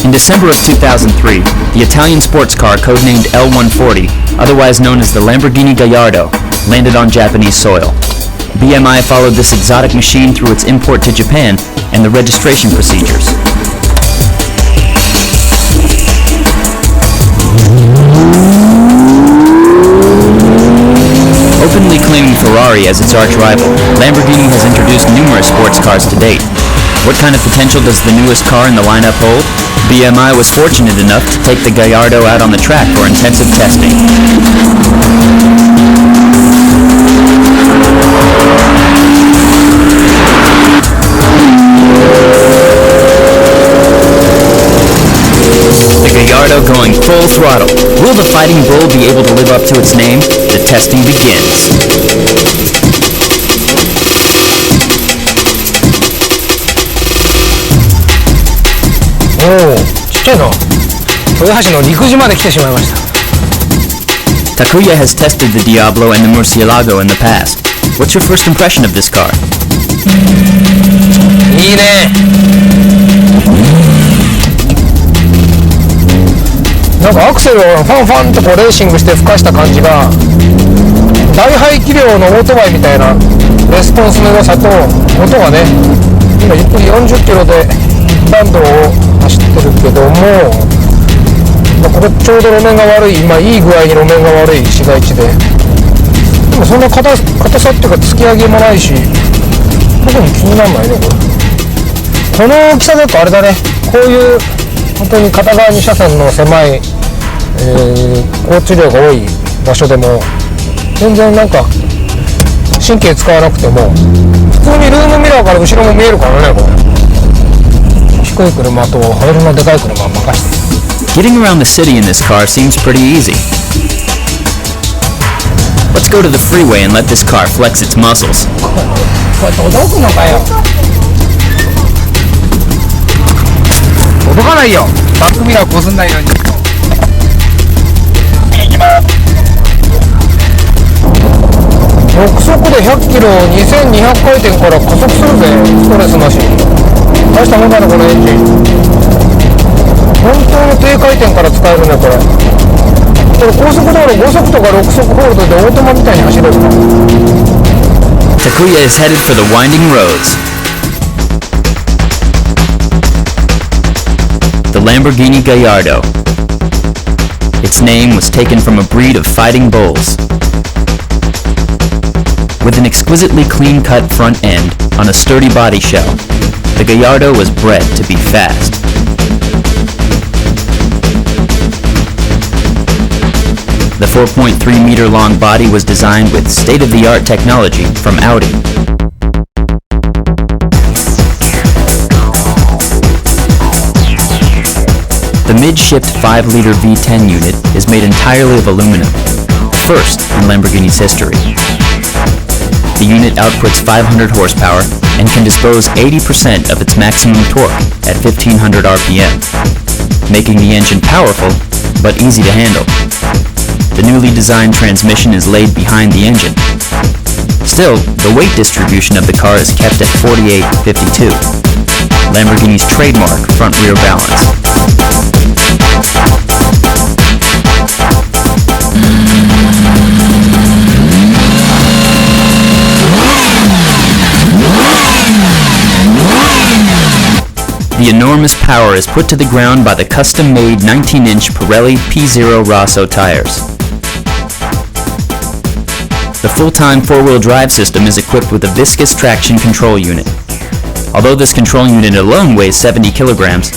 In December of 2003, the Italian sports car codenamed L140, otherwise known as the Lamborghini Gallardo, landed on Japanese soil. BMI followed this exotic machine through its import to Japan and the registration procedures. Openly claiming Ferrari as its arch-rival, Lamborghini has introduced numerous sports cars to date. What kind of potential does the newest car in the lineup hold? BMI was fortunate enough to take the Gallardo out on the track for intensive testing. The Gallardo going full throttle. Will the Fighting Bull be able to live up to its name? The testing begins.おお、ちっちゃいな。豊橋の陸自まで来てしまいました。Takuya has tested the Diablo and the Murcielago in the past. What's your first impression of this car? いいね。なんかアクセルをファンファンとこうレーシングして吹かした感じが大排気量のオートバイみたいなレスポンスの良さと音がね、今ゆっくり40キロでバンドを走ってるけども、ここちょうど路面が悪い、今いい具合に路面が悪い市街地で、でもそんな硬さっていうか突き上げもないし特に気にならないね。この大きさだとあれだね、こういう本当に片側2車線の狭い、交通量が多い場所でも全然なんか神経使わなくても普通にルームミラーから後ろも見えるからね。これ低い車とハードルのでかい車は任せて。 Getting around the city in this car seems pretty easy. Let's go to the freeway and let this car flex its muscles. これ届くのかよ。届かないよ。バックミラーこすんないように。6速で100キロを2200回転から加速するぜ。ストレスなし。大したもんだねこのエンジン。本当の低回転から使えるねこれ。これ高速道路5速とか6速ホールドでオートマみたいに走れるな。Takuya is headed for the winding roads. The Lamborghini Gallardo. Its name was taken from a breed of fighting bulls. With an exquisitely clean-cut front end on a sturdy body shell, the Gallardo was bred to be fast. The 4.3-meter-long body was designed with state-of-the-art technology from Audi. The mid-shift 5-liter V10 unit is made entirely of aluminum, first in Lamborghini's history. The unit outputs 500 horsepower and can dispose 80% of its maximum torque at 1500 RPM, making the engine powerful but easy to handle. The newly designed transmission is laid behind the engine. Still, the weight distribution of the car is kept at 48-52, Lamborghini's trademark front-rear balance. The enormous power is put to the ground by the custom-made 19-inch Pirelli P0 Rosso tires. The full-time four-wheel drive system is equipped with a viscous traction control unit. Although this control unit alone weighs 70 kilograms,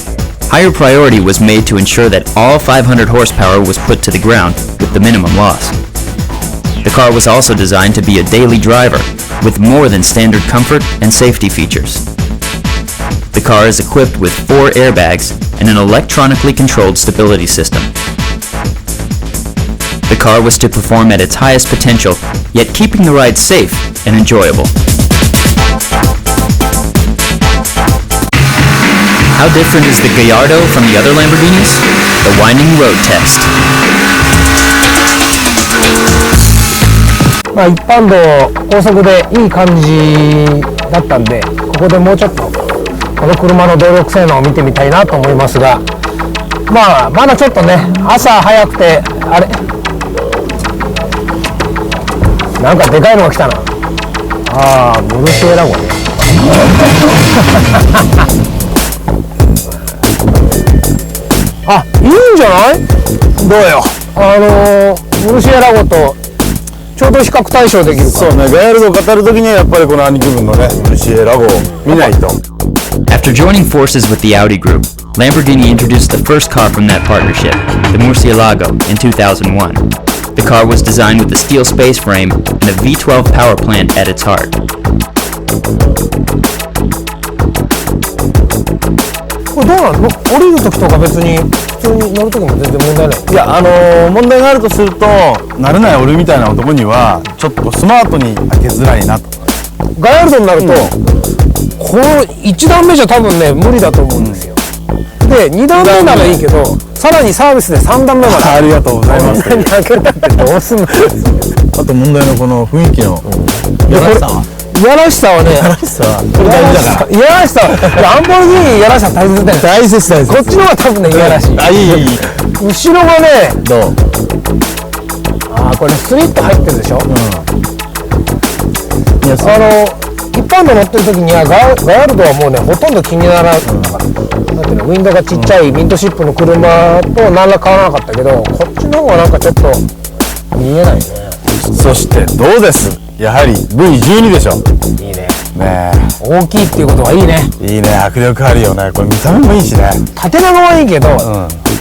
higher priority was made to ensure that all 500 horsepower was put to the ground with the minimum loss. The car was also designed to be a daily driver, with more than standard comfort and safety features. The car is equipped with 4 airbags and an electronically controlled stability system. The car was to perform at its highest potential, yet keeping the ride safe and enjoyable. How different is the Gallardo from the other Lamborghinis? The winding road test. まあ一般道高速でいい感じだったんで、ここでもうちょっとこの車の動力性能を見てみたいなと思いますが、まあまだちょっとね朝早くてあれなんかでかいのが来たな。ああ、ムルシエラ号ね。あ、いいんじゃない？どうよ。ムルシエラ号とちょうど比較対象できるから。そうね、ガヤルドを語るときにはやっぱりこの兄貴分のね、ムルシエラ号を見ないと。After joining forces with the Audi group, Lamborghini introduced the first car from that partnership, the Murcielago, in 2001. The car was designed with a steel space frame and a V12 power plant at its heart. これどうなの？降りるときとか別に普通に乗るときも全然問題ない。いや、問題があるとすると、慣れない俺みたいな男にはちょっとスマートに開けづらいなと。ガヤルドになると、この1段目じゃ多分ね無理だと思うんですよ。で2段目ならいいけど、さらにサービスで3段目までありがとうございます。開けたってどうすんの？あと問題のこの雰囲気のいやらしさはね、やらしさはこれ大事だから。いやらしさはランボルギーニいやらしさ大切だよ。大切大切。こっちの方が多分ねいやらしい。あ、いい。後ろがね、どう？あーこれスリット入ってるでしょ。いや、一般道乗ってる時にはガヤルドはもうねほとんど気にならないから、なんていうの、ウィンドウがちっちゃいミントシップの車と何ら変わらなかったけど、こっちの方がなんかちょっと見えないね。そしてどうです？やはり V12 でしょ。いいね。ね大きいっていうことはいいね。え、いいね、迫力あるよね。これ見た目もいいしね。縦長はいいけど、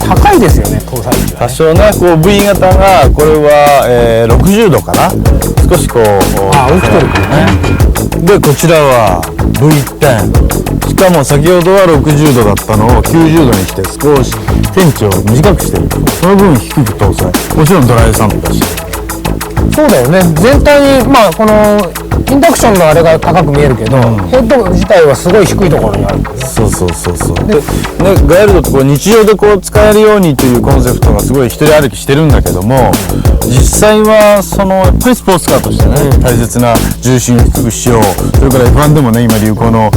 高いですよね、搭載値は、多少ね、こう V 型がこれは、60度かな。少しこう浮きとるからね。でこちらは V10。しかも先ほどは60度だったのを90度にして少し天地を短くしてる。その分低く搭載。もちろんドライサンドだし。そうだよね。全体にまあこのインダクションのあれが高く見えるけど、ヘッド自体はすごい低いところにある。そうそう。で、ね、ガヤルドってこう日常でこう使えるようにというコンセプトがすごい一人歩きしてるんだけども、実際はそのやっぱりスポーツカーとしてね、大切な重心を低くしよう。それから F1 でもね、今流行の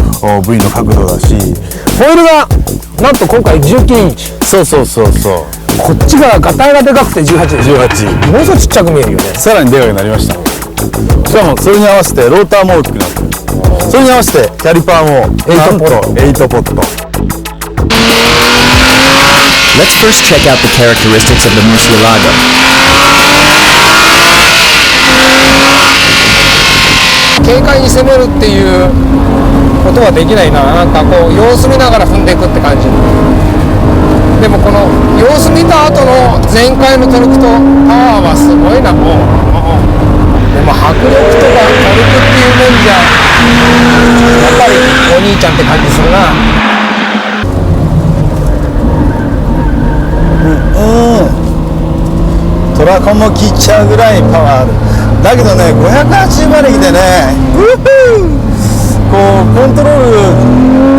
V の角度だし、ホイールがなんと今回19インチ。そう。こっちがガタイがでかくて18でしょ。18。ものすごいちっちゃく見えるよね。さらにでかくなりました。しかもそれに合わせてローターも大きくなってる。それに合わせてキャリパーも8ポット。Let's first check out the characteristics of the Murcielago. 軽快に攻めるっていうことはできないな。なんかこう様子見ながら踏んでいくって感じ。でもこの様子見た後の全開のトルクとパワーはすごいな。もうでも迫力とかトルクっていう面じゃやっぱりお兄ちゃんって感じするな。トラコンも切っちゃうぐらいパワーある。だけどね、580馬力でね、こうコントロール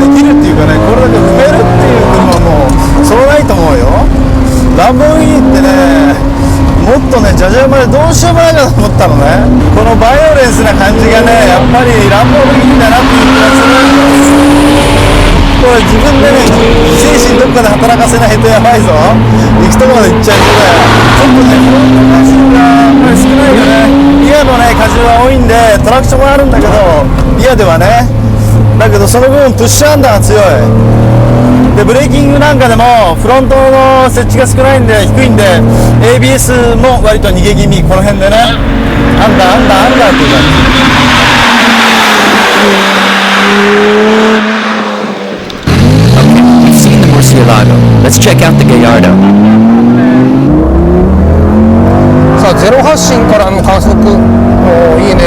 できるっていうかね、これだけ踏めるっていう車もそうないと思うよ。ランボルギーニってね、もっとね、ジャジャ馬でどうしようもないかと思ったのね。このバイオレンスな感じがね、やっぱりランボルギーニだなっていう気がする。これ自分でね、精神どっかで働かせないとやばいぞ。行くとこまで行っちゃいそうだよ。ちょっとね、フロントの荷重がやっぱり少ないよね。リアのね、荷重は多いんで、トラクションもあるんだけど、リアではね。だけどその分プッシュアンダーが強い。で、ブレーキングなんかでも、フロントの設置が少ないんで、低いんで、ABS も割と逃げ気味、この辺でね。アンダーっていう感じ。Murcielago. Let's check out the Gallardo. さあゼロ発進からの加速、おいいね。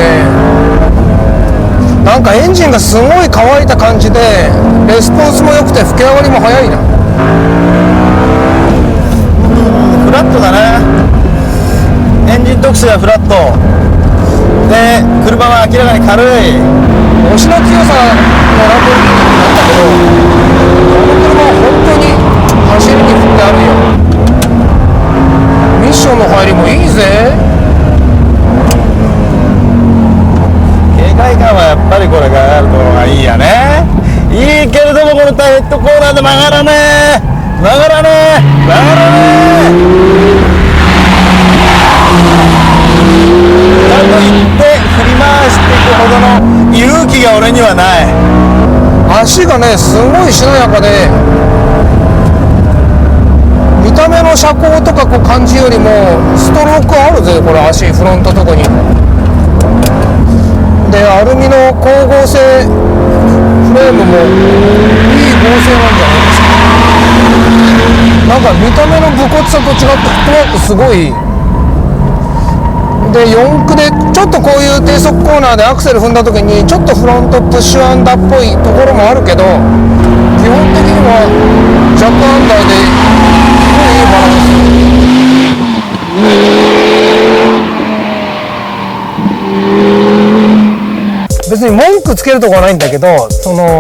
なんかエンジンがすごい乾いた感じでレスポンスも良くて吹き上がりも早いな。フラットだね。エンジン特性はフラットで、車は明らかに軽い。押しの強さのランボルギーニなんだけど、この車は本当に走りに振ってあるよ。ミッションの入りもいいぜ。軽快感はやっぱりこれがあるのがいいやね。いいけれどもこのヘッドコーナーで曲がらねえ。曲がらねえ曲がらねえだと言って振り回していくほどの勇気が俺にはない。足がねすごいしなやかで、見た目の車高とかこう感じよりもストロークあるぜこれ。足フロントとこにでアルミの光合成フレームもいい合成なんじゃないですか。なんか見た目の武骨さと違ってフットワークすごいで、4駆でちょっとこういう低速コーナーでアクセル踏んだ時にちょっとフロントプッシュアンダーっぽいところもあるけど、基本的にはジャックアンダーでいいバランス。別に文句つけるとこはないんだけど、その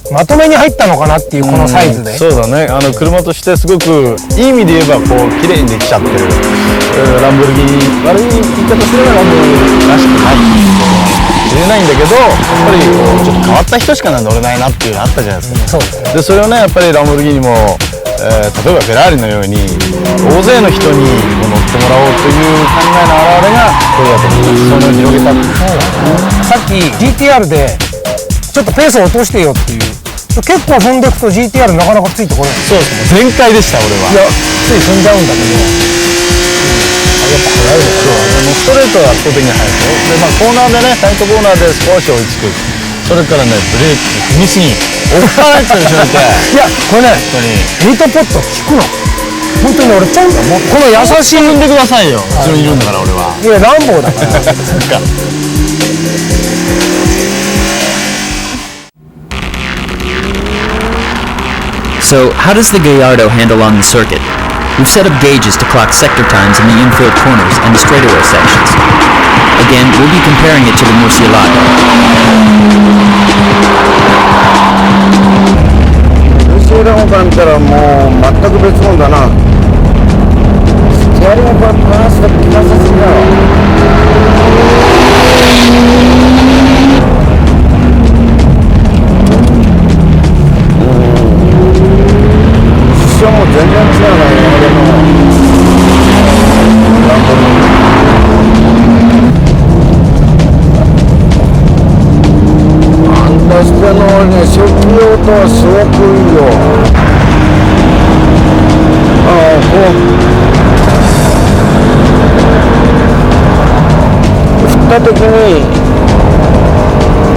まとめに入ったのかなっていうこのサイズで、そうだね。車としてすごくいい意味で言えばこう綺麗にできちゃってる、ランボルギーニ、悪い言い方すればランボルギーニらしくない言えないんだけど、やっぱりこうちょっと変わった人しか乗れないなっていうのあったじゃないですか。そうですね。でそれをねやっぱりランボルギーニも、例えばフェラーリのように大勢の人に乗ってもらおうという考えの表れがこれだと思います。それを広げたっていう。さっき GTR でちょっとペースを落としてよっていう、結構踏んでいくと GTR なかなかついてこない。そうですね。全開でした俺は。いやつい踏んじゃうんだけど、やっぱ速いのかな。ストレートは圧倒的に速いで、コーナーでねタイトコーナーで少し追いつく。それからねブレーキ踏みすぎおっかないって後ろにいていやこれね本当にミートポット効くの。本当に俺ちょんとこの優しい、踏んでくださいよ。後ろにいるんだから俺は。いやランボーだからそっか。So, how does the Gallardo handle on the circuit? We've set up gauges to clock sector times in the infield corners and the straightaway sections. Again, we'll be comparing it to the Murcielago. ルシエラモから見たらもう全く別物だな。ステアリングバランスが効かせすぎだわ。もう全然違うね。俺のランボルギーニ。アンダーステのね初期用とはすごくいいよ。振った時に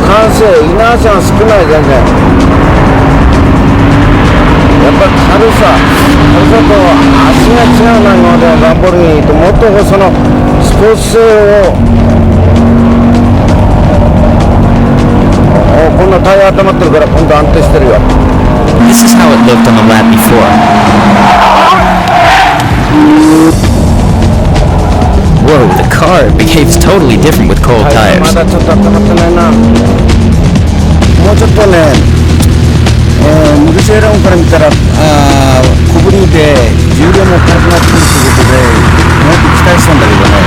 完成イナーシャン少ない全然。やっぱり軽さと足が違うな。今までのランボルギーニともっとそのスポーツ性をこんなタイヤ温まってるから今度安定してるよ。 This is how it looked on the lap before. Whoa, the car behaves totally different with cold タイヤ tires. まだちょっと温まってないな。もうちょっとねムルシエラモから見たら小ぶりで重量も軽くなってくるということでもっと期待したんだけどね。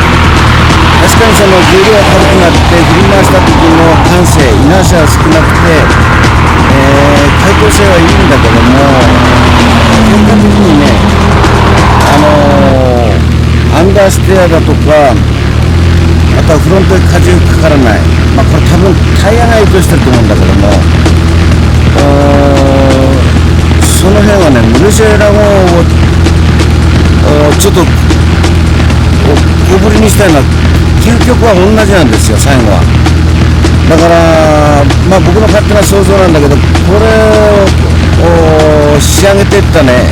確かにその重量が軽くなって振り回した時の感性イナーシャが少なくて、対抗性はいいんだけども結果的にねアンダーステアだとかあとはフロントで荷重かからない、これ多分タイヤが影響してると思うんだけどもその辺はねムルシエラモをちょっと小ぶりにしたいのは究極は同じなんですよ最後は。だから僕の勝手な想像なんだけどこれを仕上げていったね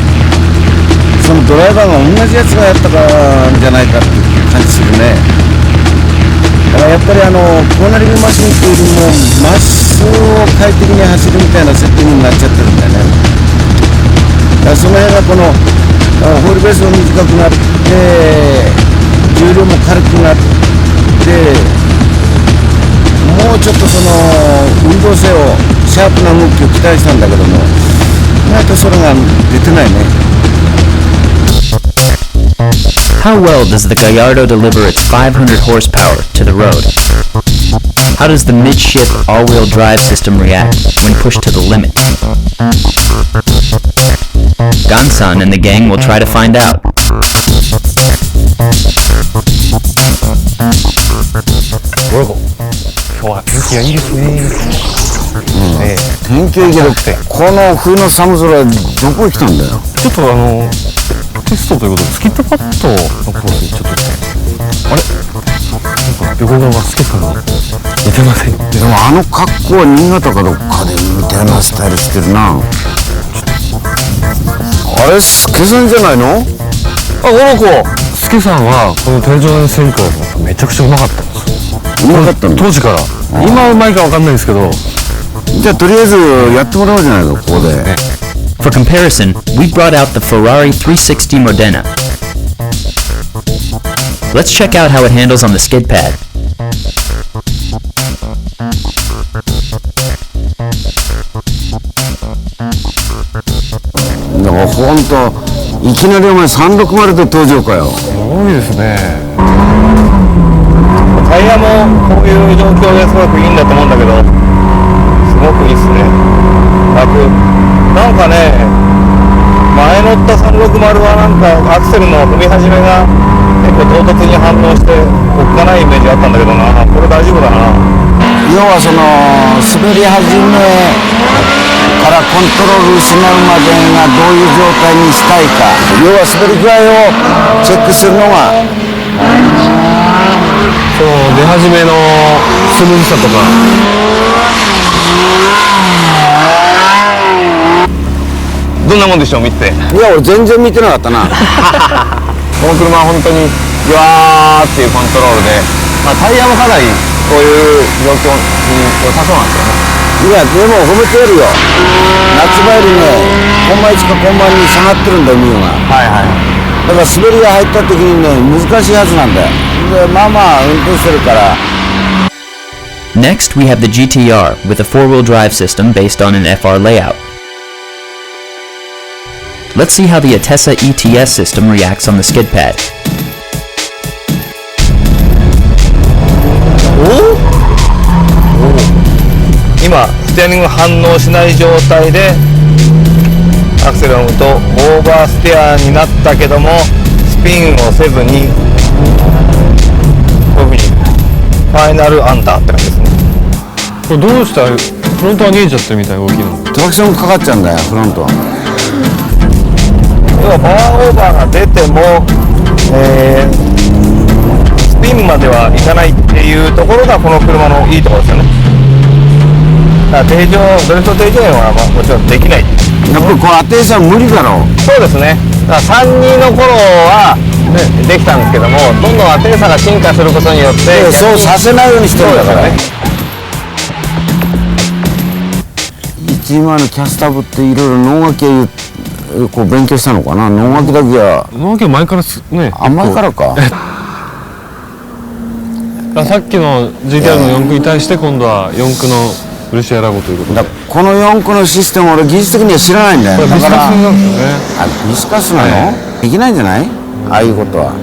そのドライバーが同じやつがやったからじゃないかっていう感じするね。だからやっぱりコーナリングマシンっていうよりもまっすぐを快適に走るみたいなセッティングになっちゃってるんだよね。だからその辺がこのホールベースも短くなって重量も軽くなってもうちょっとその運動性をシャープな動きを期待したんだけども意外とそれが出てないね。How well does the Gallardo deliver its 500 horsepower to the road? How does the mid-shift all-wheel drive system react when pushed to the limit? Gansan and the gang will try to find out. 今日は天気がいいですね。天気いいけど、この冬の寒空どこへ来たんだよ。ちょっとテストということでスキットパッドのコースにちょっと行きたい。あれなんか横顔がスケさんに似てません？でもあの格好は新潟かどっかでみたいなスタイルしてるな。あれスケさんじゃないの？あ、この子スケさんはこのテレジョン選挙めちゃくちゃうまかったんですよ。うまかったの？当時から。今はうまいかわかんないですけど。じゃあとりあえずやってもらおうじゃないか、ここで。For comparison, we brought out the Ferrari 360 Modena. Let's check out how it handles on the skid pad. だからほんといきなりお前360で登場かよ。すごいですね。タイヤもこういう状況ですごくいいんだと思うんだけど、すごくいいっすね。なんかね、前乗った360はなんかアクセルの踏み始めが結構唐突に反応しておっかないイメージあったんだけどな。これ大丈夫だな。要はその滑り始めからコントロール失うまでがどういう状態にしたいか、要は滑り具合をチェックするのがその出始めのスムーズさとか。どんなもんでしょう見て。いや俺全然見てなかったな。この車は本当にグワーっていうコントロールで、タイヤもかなりこういう状況に良さそうなんですよね。いやでも褒めてやるよ。夏場よりねコンマ1かコンマ2に下がってるんだよミオが。はいはい。だから滑りが入った時にね難しいはずなんだよ。でまあまあ運転してるから。 Next, we have the GTR with a four-wheel drive system based on an FR layout. Let's see how the Atessa ETS system reacts on the skid pad. 今ステアリング反応しない状態でアクセルを踏むとオーバーステアになったけどもスピンをせずにこういうふうにファイナルアンダーって感じですね。これどうしたらフロントが逃げちゃってるみたいな動きなの？トラクションかかっちゃうんだよフロント。要はパワーオーバーが出ても、スピンまではいかないっていうところがこの車のいいところですよね。だからドリフト定常円はもちろんできない。やっぱりこのアテイさん無理だろう。そうですね。だから32の頃は、ね、できたんですけども、どんどんアテンサが進化することによってそうさせないようにしてるんだからね。1万のキャスタブっていろいろ脳書きこう勉強したのかな。脳書きだけは脳書きは前からね。あんまりからか。さっきの GTR の4駆に対して今度は4駆のウルシェラゴということで。この4駆のシステム俺技術的には知らないんだよ。これビスカスなんですよね。あ、ビスカスなの？できないんじゃない？ああいうことは。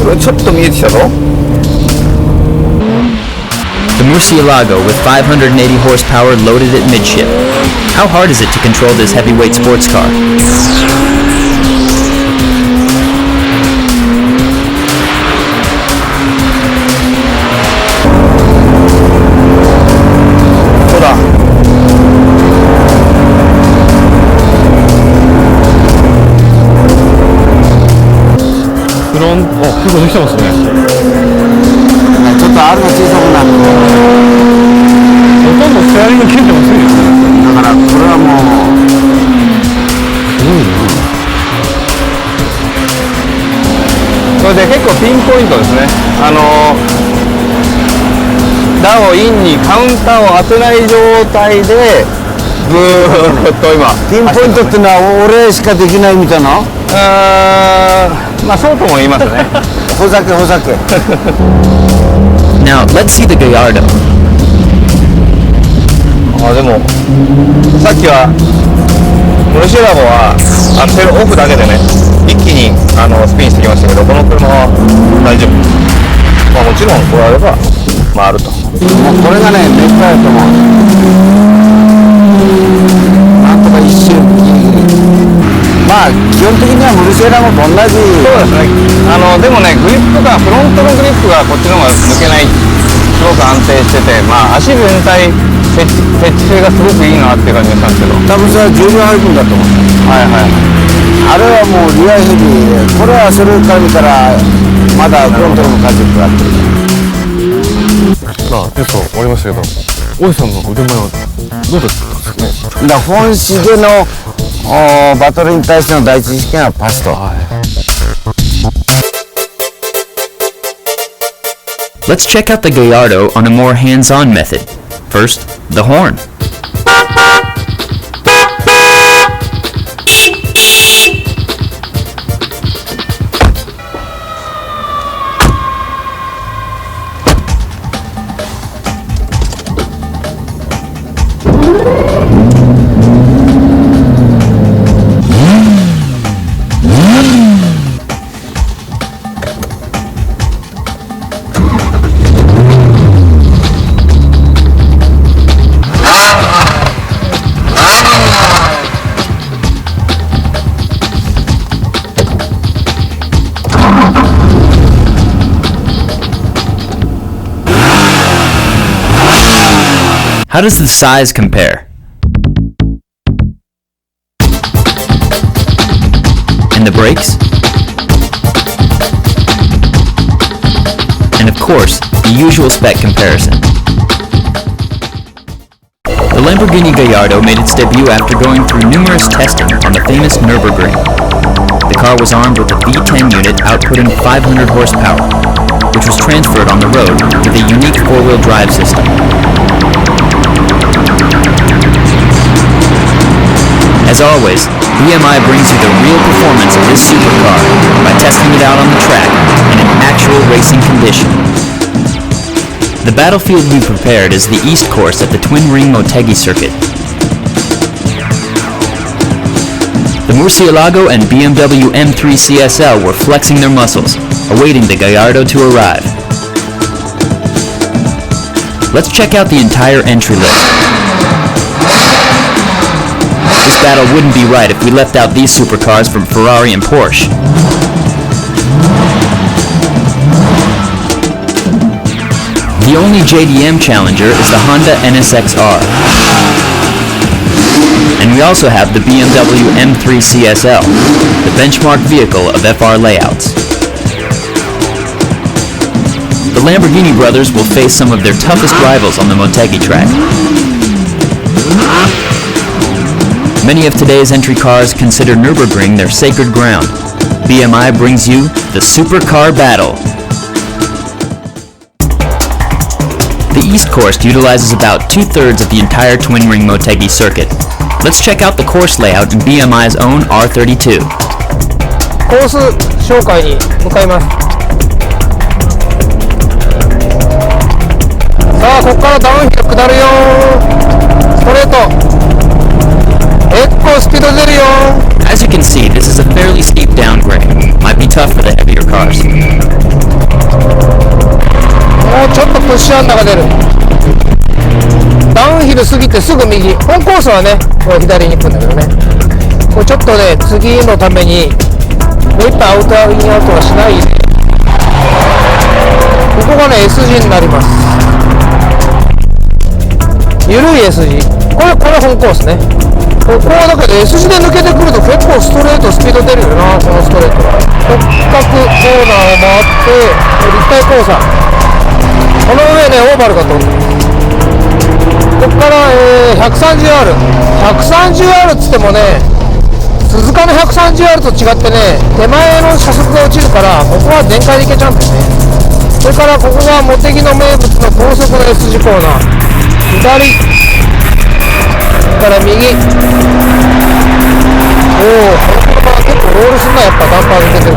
これちょっと見えてきたぞ。The Murcielago with 580 horsepower loaded at midship. How hard is it to control this heavyweight sports car? そうだ。フロント、結構できてますね。ちょっと R が小さくなる。ほとんどステアリング切れてませんよね。だからこれはもうすごいね。それで結構ピンポイントですね。ダをインにカウンターを当てない状態でずーっと今ピンポイントっていうのは俺しかできないみたいな。まあそうとも言いますね。ほざけほざけ。Now, let's see the Gallardo. でもさっきはムルシェラボはアクセルオフだけでね一気にスピンしてきましたけど、この車は大丈夫。まあもちろんこれあれば回ると。もうこれがね熱波やと思う。なんとか一瞬ギリギリ。まあ基本的にはムルセラも同じ。そうですね。でもね、グリップがフロントのグリップがこっちの方が抜けない、すごく安定してて、まあ足全体設置性がすごくいいなっていう感じがしたんですけど。多分それは重量配分だと思う。はいはい。あれはもうリアヘビーで、これはそれから見たらまだコントロール感じがあってる。まあテスト終わりましたけど、大井さんの腕前はどうだったんですかね。だから本誌でのバトルに対しての第一試験はパスと。Let's check out the Gallardo on a more hands-on method. First, the horn. How does the size compare? And the brakes? And of course, the usual spec comparison. The Lamborghini Gallardo made its debut after going through numerous testing on the famous Nürburgring. The car was armed with a V10 unit outputting 500 horsepower, which was transferred on the road with a unique four-wheel drive system. As always, BMI brings you the real performance of this supercar by testing it out on the track in an actual racing condition. The battlefield we prepared is the East Course at the Twin-Ring Motegi circuit. The Murcielago and BMW M3 CSL were flexing their muscles, awaiting the Gallardo to arrive. Let's check out the entire entry list. This battle wouldn't be right if we left out these supercars from Ferrari and Porsche. The only JDM challenger is the Honda NSX-R. And we also have the BMW M3 CSL, the benchmark vehicle of FR layouts. The Lamborghini brothers will face some of their toughest rivals on the Motegi track. Many of today's entry cars consider Nürburgring their sacred ground. BMI brings you the Supercar Battle. The East Course utilizes about 2/3 of the entire Twin-Ring Motegi circuit. Let's check out the course layout in BMI's own R32. コース紹介に向かいます。さあここからダウンヒル下るよ。ストレート。結構スピード出るよ。 As you can see, this is a fairly steep downgrade. Might be tough for the heavier cars. もうちょっとプッシュアンダーが出る。ダウンヒル過ぎてすぐ右。本コースはねこう左に行くんだけどね、これちょっとね次のためにもう一回アウトアインアウトはしないで、ここがね S 字になります。緩い S 字、これ本コースね。ここはだけど S 字で抜けてくると結構ストレートスピード出るよな、このストレートは。直角コーナーを回って立体交差、この上ねオーバルが通る。ここから、130R っつってもね、鈴鹿の 130R と違ってね手前の車速が落ちるから、ここは全開でいけちゃうんですね。それからここが茂木の名物の高速の S 字コーナー、左から右、おお、この車は結構ロールすんな、やっぱダンパー抜けてる。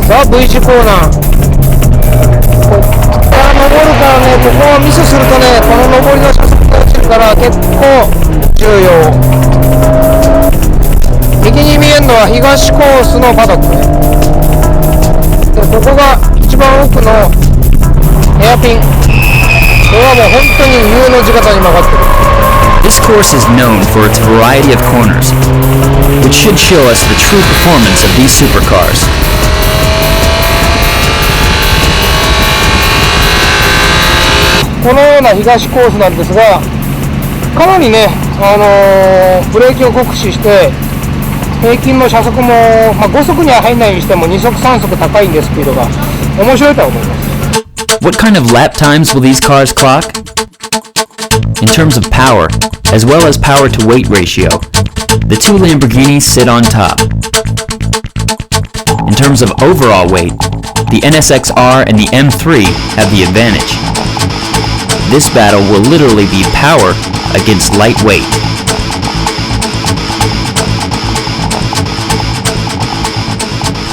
さあ V 字コーナー、ここから登るからね、ここをミスするとね、この上りの車速が落ちる。から結構重要。右に見えるのは東コースのパドックね。でここが一番奥のヘアピン。これはもう本当に U の字型に曲がってる。 This course is known for its variety of corners, which should show us the true performance of these supercars. このような東コースなんですが、かなりね、ブレーキを酷使して平均の車速も、5速には入んないにしても2速3速高いんで、スピードが面白いとは思います。 What kind of lap times will these cars clock? In terms of power, as well as power to weight ratio, the two Lamborghinis sit on top. In terms of overall weight, the NSX-R and the M3 have the advantage. This battle will literally be power against lightweight.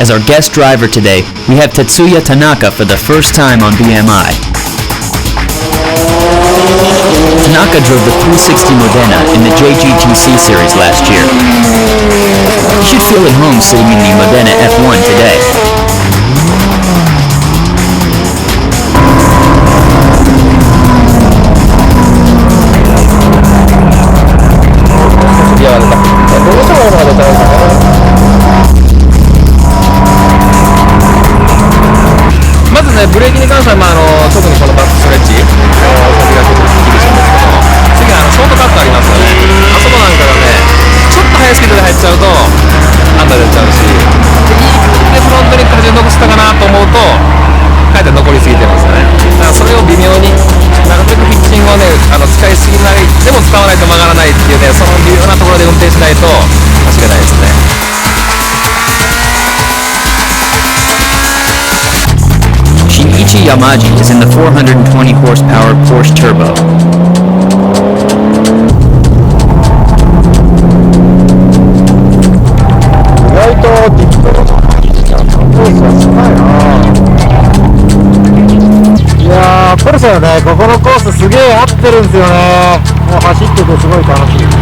As our guest driver today, we have Tetsuya Tanaka for the first time on BMI. Tanaka drove the 360 Modena in the JGTC series last year. He should feel at home sitting in the Modena F1 today.ブレーキに関しては、特にこのバックストレッチ、先が結構厳しいんですけど、次はショートカットありますよね。あそこなんかがね、ちょっと速いスピードで入っちゃうとアンダー出ちゃうし、でフロントに端を残したかなと思うとかえって残りすぎてますよね。だからそれを微妙になるべくピッチングをね、使いすぎないでも使わないと曲がらないっていうね、その微妙なところで運転しないと走れないですね。Shinichi Yamaji is in the 420 horsepower Porsche Turbo. 意外とディップのコースは少ないな。いやー、ポルシェはね、ここのコースすげえ合ってるんですよね。もう走っててすごい楽しい。も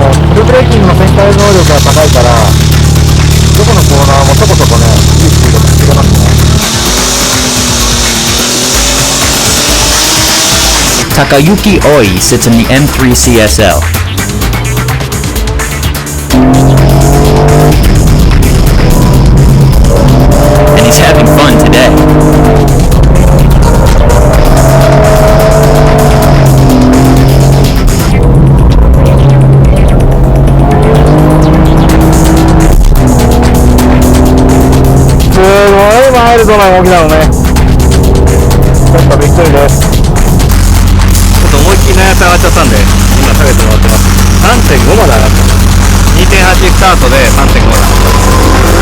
うフルブレーキングの旋回能力が高いから、どこのコーナーもそこそこね、いいスピードで走れますね。Takayuki Oi sits in the M3 CSL. And he's having fun today. Very マイルドな動きなのね。ちょっとびっくりです。思いっきりのやつ上がっちゃったんで、今下げてもらってます。3.5 まで上がった。2.8 スタートで 3.5 まで上がった。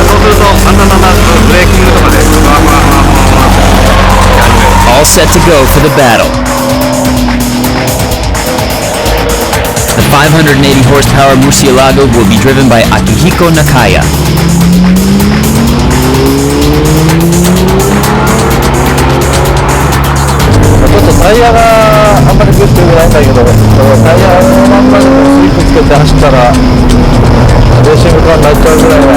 そうするとだんだんブレーキングとかでふわふわふわふわって始める。 All set to go for the battle. The 580 horsepower Murcielago will be driven by Akihiko Nakaya. ちょっとタイヤがあんまりグッと良くないんだけど、タイヤのまんまでスリップつけて走ったらレーシングカーになっちゃうぐらいは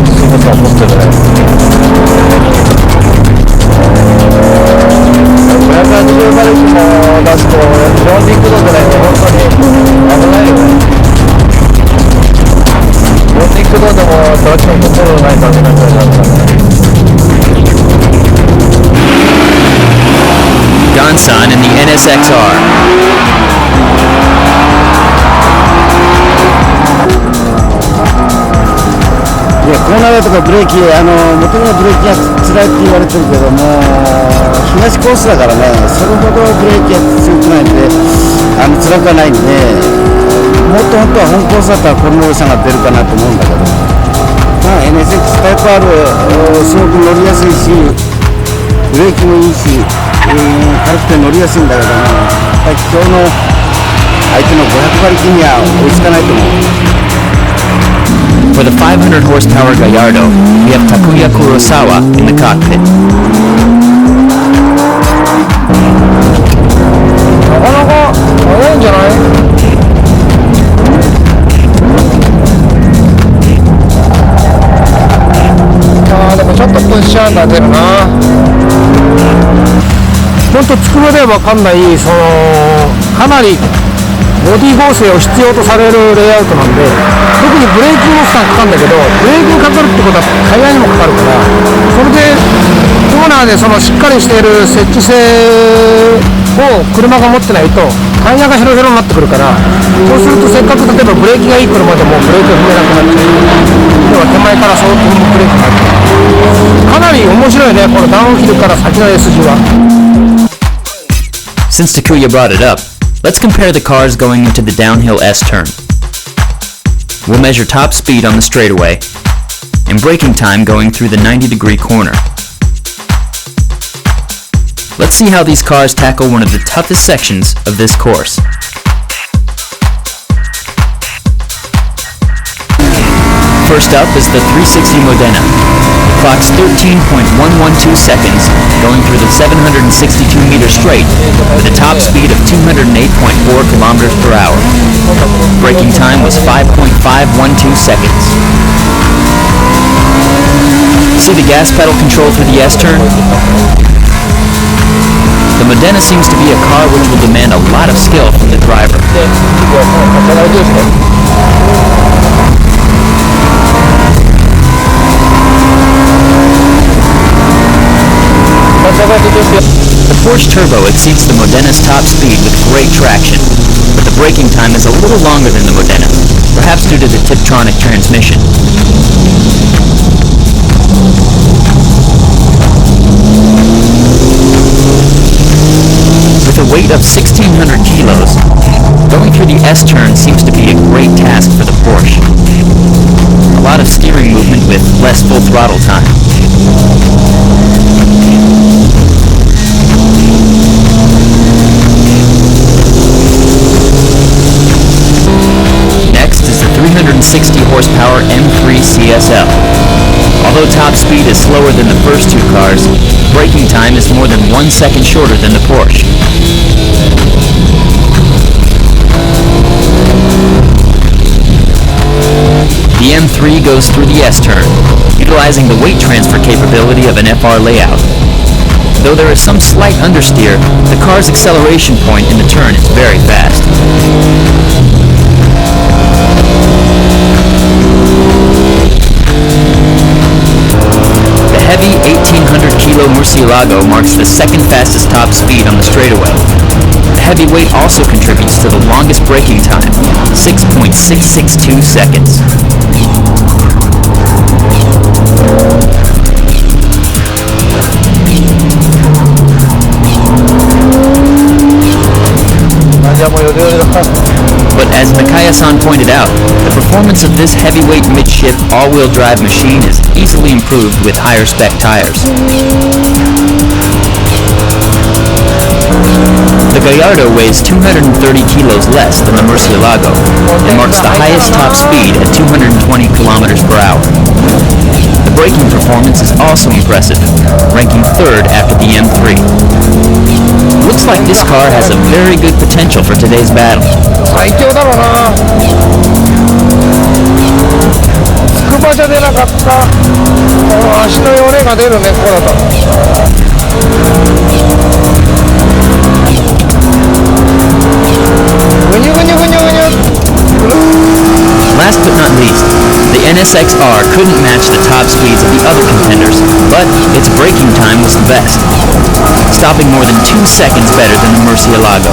すごさを持ってるね。580馬力も出すと4軸度でね、本当に危ないよね。4軸度でもトラクションコントロールないと危なくなるからね。Gansan in the NSX-R. いや、コーナーとかブレーキ、元々ブレーキが辛いって言われてるけども、東コースだからね、それほどブレーキが強くないんで、辛くはないんで、もっと本当は本コースだったらこの良さが出るかなと思うんだけど、NSX タイプ R すごく乗りやすいし、ブレーキもいいし、軽くて乗りやすいんだけども、やっぱり今日の相手の500馬力には追いつかないと思う。For the 500 horsepower Gallardo, we have Takuya Kurosawa in the cockpit. なかなか8アンダー出るな。ほんとつくばでは分かんない、かなりボディ剛性を必要とされるレイアウトなんで、特にブレーキも負担かかるんだけど、ブレーキにかかるってことはタイヤにもかかるから、それでコーナーでしっかりしている設置性を車が持ってないとタイヤがヘロヘロになってくるから、そうするとせっかく例えばブレーキがいい車でもブレーキが踏めなくなっちゃう。要は手前からそーっと踏むブレーキになってかなり面白いね、このダウンヒルから先の S 字は。 Since Takuya brought it up, let's compare the cars going into the downhill S-turn. We'll measure top speed on the straightaway and braking time going through the 90-degree corner. Let's see how these cars tackle one of the toughest sections of this course. First up is the 360 Modena. Clocks 13.112 seconds, going through the 762-meter straight with a top speed of 208.4 kilometers per hour. Braking time was 5.512 seconds. See the gas pedal control through the S-turn? The Modena seems to be a car which will demand a lot of skill from the driver. The Porsche Turbo exceeds the Modena's top speed with great traction, but the braking time is a little longer than the Modena, perhaps due to the Tiptronic transmission. With a weight of 1,600 kilos, going through the S-turn seems to be a great task for the Porsche. A lot of steering movement with less full throttle time. Next is the 360 horsepower M3 CSL. Although top speed is slower than the first two cars, braking time is more than 1 second shorter than the Porsche. The M3 goes through the S-turn, utilizing the weight transfer capability of an FR layout. Though there is some slight understeer, the car's acceleration point in the turn is very fast. The heavy 1,800 kilo Murcielago marks the second fastest top speed on the straightaway. The heavy weight also contributes to the longest braking time, 6.662 seconds. But as Nakaya-san pointed out, the performance of this heavyweight midship all-wheel drive machine is easily improved with higher spec tires. The Gallardo weighs 230 kilos less than the Murcielago and marks the highest top speed at 220 kilometers per hour. The braking performance is also impressive, ranking third after the M3. Looks like this car has a very good potential for today's battle. 最強だろうな。つくばじゃ出なかったこの足のよれが出るね、ここだと。ぐにゅぐにゅぐにゅぐにゅ。Last but not least, the NSX-R couldn't match the top speeds of the other contenders, but its braking time was the best, stopping more than 2 seconds better than the Murcielago.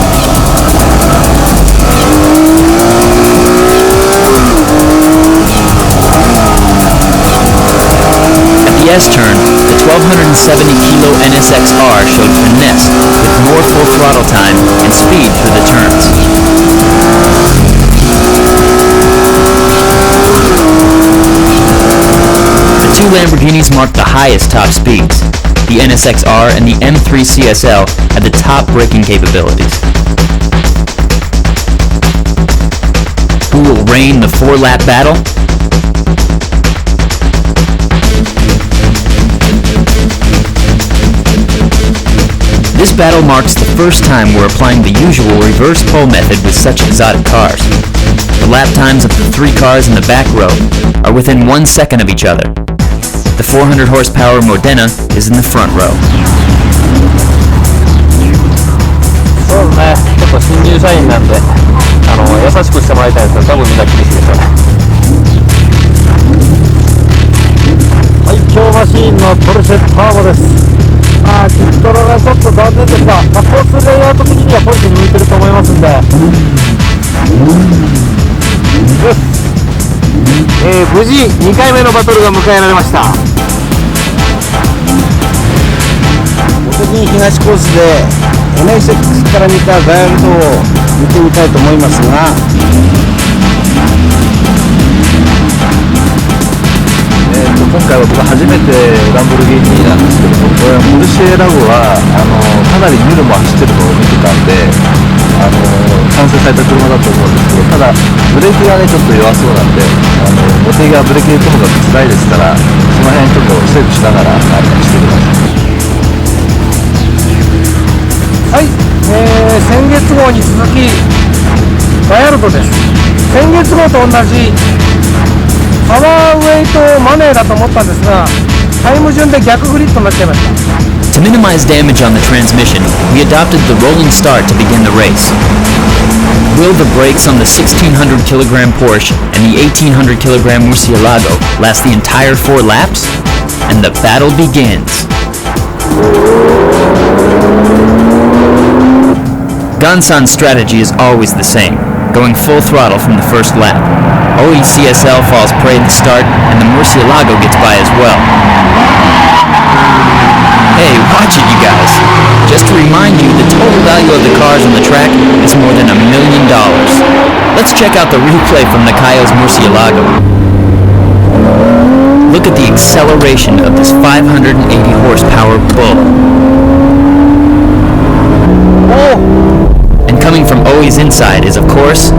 At the S-turn, the 1,270 kilo NSX-R showed finesse with more full throttle time and speed through the turns. The two Lamborghinis marked the highest top speeds. The NSX-R and the M3 CSL had the top braking capabilities. Who will reign the 4-lap battle? This battle marks the first time we're applying the usual reverse pole method with such exotic cars. The lap times of the 3 cars in the back row are within 1 second of each other. The 400 horsepower Modena is in the front row. そうですね、ちょっと新入社員なんで優しくしてもらいたいんですけど、多分みんな厳しいですよね。はい、今日マシーンのポルシェターボです。キットロがちょっと残念ですが、コースレイアウト的にはポルシェに向いてると思いますんで、無事2回目のバトルが迎えられました。茂木東コースで NSX から見たガヤルドを見てみたいと思いますが、今回は僕初めてランボルギーニなんですけども、これはポルシェラゴはかなりニュルも走ってるのを見てたんで、完成された車だと思うんですけど、ただブレーキがねちょっと弱そうなんで、茂木がブレーキで飛ぶのが辛いですから、その辺ちょっとセーブしながらしてください。はい、先月号に続きガヤルドです。先月号と同じパワーウェイトマネーだと思ったんですが、タイム順で逆グリッドになっちゃいました。 To minimize damage on the transmission, we adopted the rolling start to begin the race. Will the brakes on the 1600 kilogram Porsche and the 1800 kilogram Murcielago last the entire 4 laps? And the battle begins. Gansan's strategy is always the same, going full throttle from the first lap. OECSL falls prey at the start, and the Murcielago gets by as well. Hey, watch it, you guys. Just to remind you, the total value of the cars on the track is more than $1 million. Let's check out the replay from Nakayo's Murcielago. Look at the acceleration of this 580 horsepower bull. And coming from Oi's inside is, of course,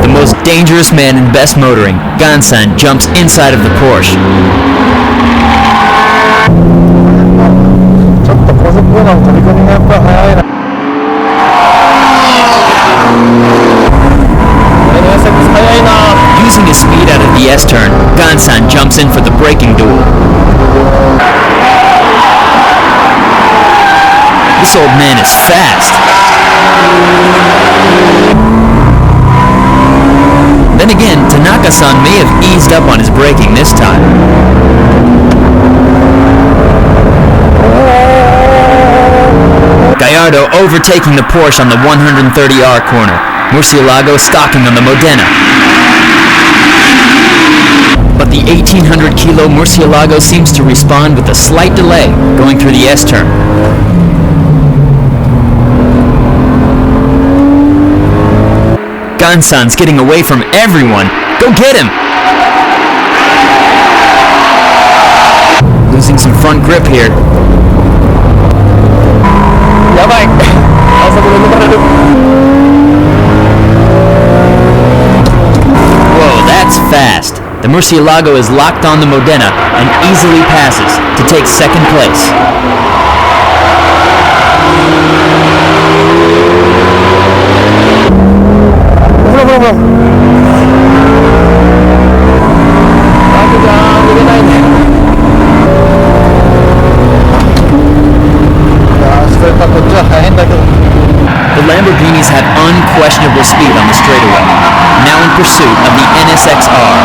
the most dangerous man in best motoring. Gansan jumps inside of the Porsche. ちょっと高速コーナーの飛び込みがやっぱり速いな。NSX 速いな。 Using his speed out of the S-turn, Gansan jumps in for the braking duel. This old man is fast. Then again, Tanaka-san may have eased up on his braking this time. Gallardo overtaking the Porsche on the 130R corner. Murcielago stalking on the Modena. But the 1800 kilo Murcielago seems to respond with a slight delay, going through the S-turn. Gansan's getting away from everyone. Go get him! Losing some front grip here. Whoa, that's fast. The Murcielago is locked on the Modena and easily passes to take second place. The Lamborghinis have unquestionable speed on the straightaway, now in pursuit of the NSX-R.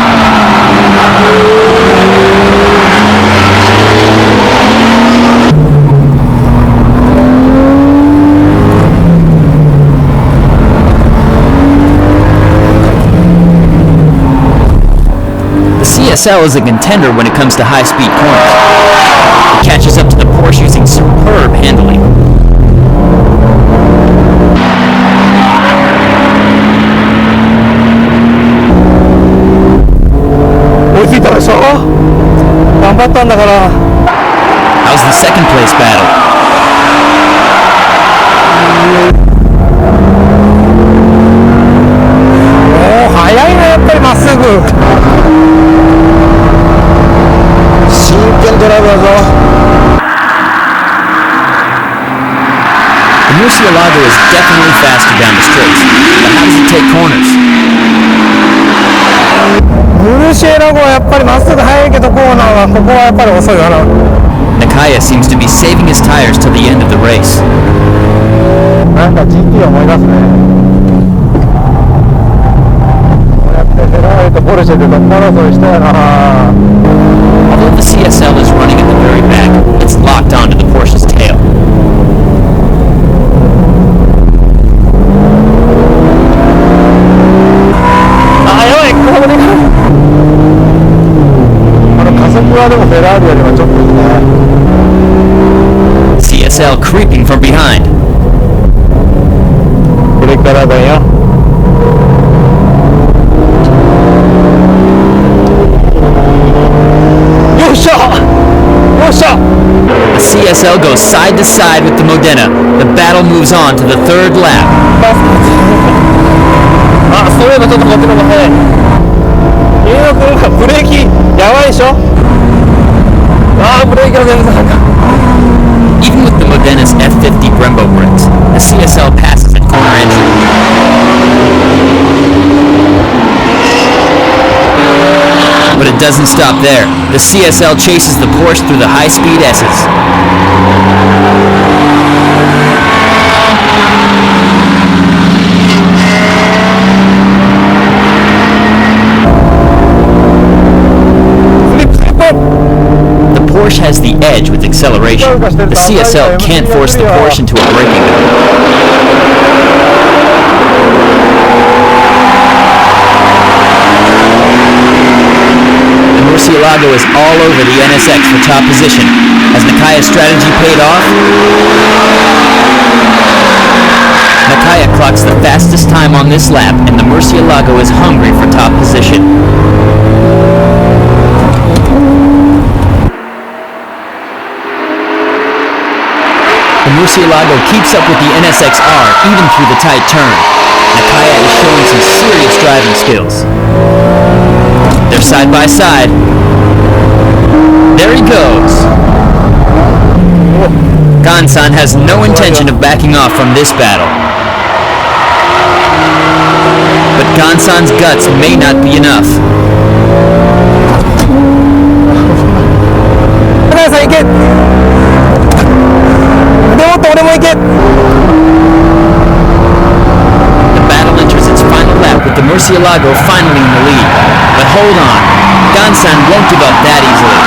CSL is a contender when it comes to high-speed corners. It catches up to the Porsche using superb handling. How's the second place battle? Oh, 速いね、やっぱりまっすぐ。真剣ドライブ The Murcielago is definitely faster down the straights, but how does it take corners? ムルシエラゴはやっぱりまっすぐ速いけどコーナーはここはやっぱり遅いわな。 Nakaya seems to be saving his tires till the end of the race. なんか GT 思いますね。こうやってフェラーリとポルシェでどっ争いしたやな。 Although the CSL is running at the very back, it's locked onto the Porsche's tail. あ、やばい、ここで加速はでもフェラーリよりはちょっといいね。 CSL creeping from behind. これからだよ。よっしゃよっしゃ The CSL goes side to side with the Modena. The battle moves on to the third lap. あ、そういえばちょっとこっちの方が早い。ニューヨークなんかブレーキやばいでしょ。あー、ブレーキが全然なんか Even with the Modena's F50 Brembo brakes, the CSL passes at corner entry. But it doesn't stop there. The CSL chases the Porsche through the high-speed S's. The Porsche has the edge with acceleration. The CSL can't force the Porsche into a braking mode. The Murcielago is all over the NSX for top position. Has Nakaya's strategy paid off? Nakaya clocks the fastest time on this lap, and the Murcielago is hungry for top position. The Murcielago keeps up with the NSX-R even through the tight turn. Nakaya is showing some serious driving skills. They're side by side. There he goes. Gansan has no intention of backing off from this battle. But Gansan's guts may not be enough. さん行け。でもっと俺も行け。 The battle enters its final lap with the Murcielago finally in the lead. But hold on, Gansan won't give up that easily.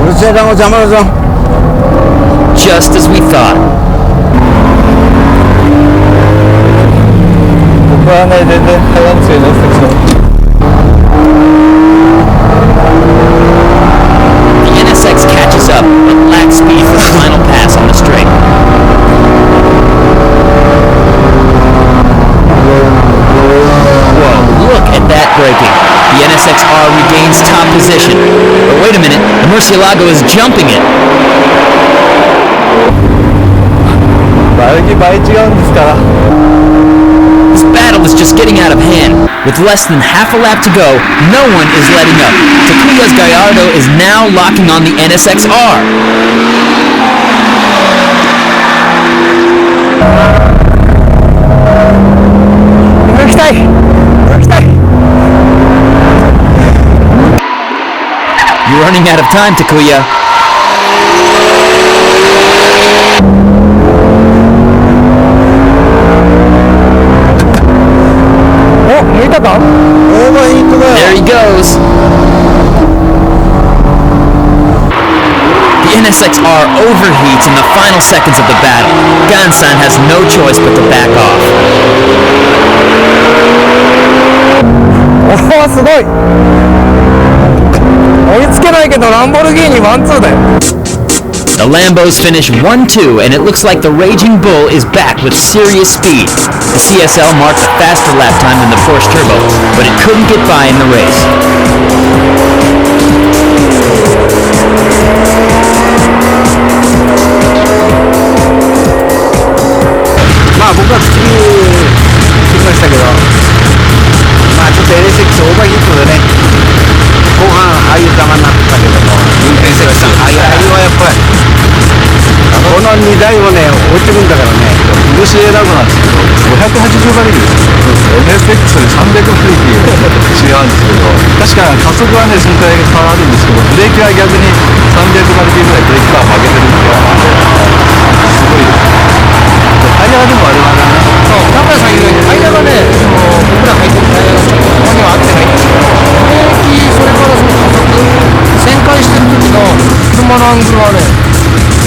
俺ちゃんが邪魔だぞ。 Just as we thought. ここはね、全然速いんですよね。The NSX catches up, but lacks speed for the final pass on the straight. Whoa, look at that braking. The NSX-R regains top position. But wait a minute, the Murcielago is jumping it. 馬力倍違うんですから。 This battle is just getting out of hand. With less than half a lap to go, no one is letting up. Takuya's Gallardo is now locking on the NSX-R. You're running out of time, Takuya. お、抜いたか？ オーバーヒートだよ。 There he goes. The NSX-R overheats in the final seconds of the battle. Gansan has no choice but to back off. おお、すごい。追いつけないけどランボルギーニワンツーだよ。 The Lambos finish 1-2, and it looks like the Raging Bull is back with serious speed. The CSL marked a faster lap time than the Porsche Turbo, but it couldn't get by in the race. まあ僕は次聞きましたけど、まあちょっと LS6 オーバーヒートでね、この荷台をね置いてるんだからね。漆選ぶなんですけど、580馬力ですよ。NSX で300馬力違うんですけど、確か加速はねそのくらい変わるんですけど、ブレーキは逆に300馬力ぐらいブレーキパワー上げてるんですごいです。タイヤはでもあれはね、そう田村さん言うようにタイヤがね、僕ら入ってるタイヤのには合ってないんですけど、ブレーキそれからその加速旋回してる時の車のアングルはね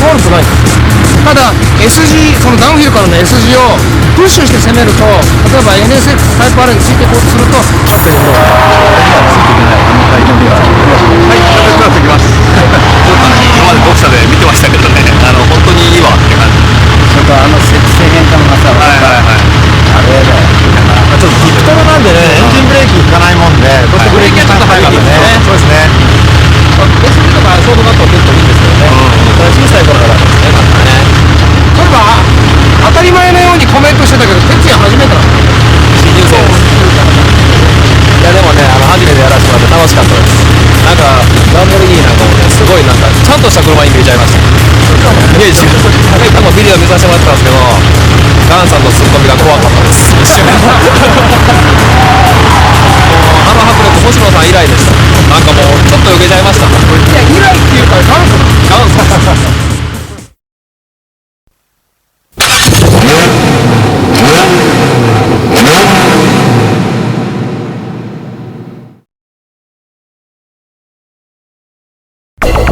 悪くないんです。ただ S 字、そのダウンヒルからの S 字をプッシュして攻めると、例えば NSX タイプ R についていこうとすると合ってるんで、ついていけないタイヤでは。はい、じゃあ次ます。ちょっとね、今まで読者で見てましたけどね、本当にいいわって感じ。ちょっと制限感がさ、あれだよ。ちょっとピットルなんでね、エンジンブレーキ効かないもんで、どうしてブレーキがちょっと早かったね。そうですね。S 字とかショートカットは結構いいんですけどね、小さい頃からですね、なんかね。そういえば当たり前のようにコメントしてたけど、哲也初めてなの？新入生。いやでもね、初めてやらせてもらって楽しかったです。なんかランボルギーニなんかもね、すごいなんかちゃんとした車に見えちゃいました。イメージもビデオ見させてもらったんですけど、ガンさんのツッコミが怖かったです。一瞬迫力、星野さん以来でした。なんかもうちょっと避けちゃいました。いや以来っていうか元祖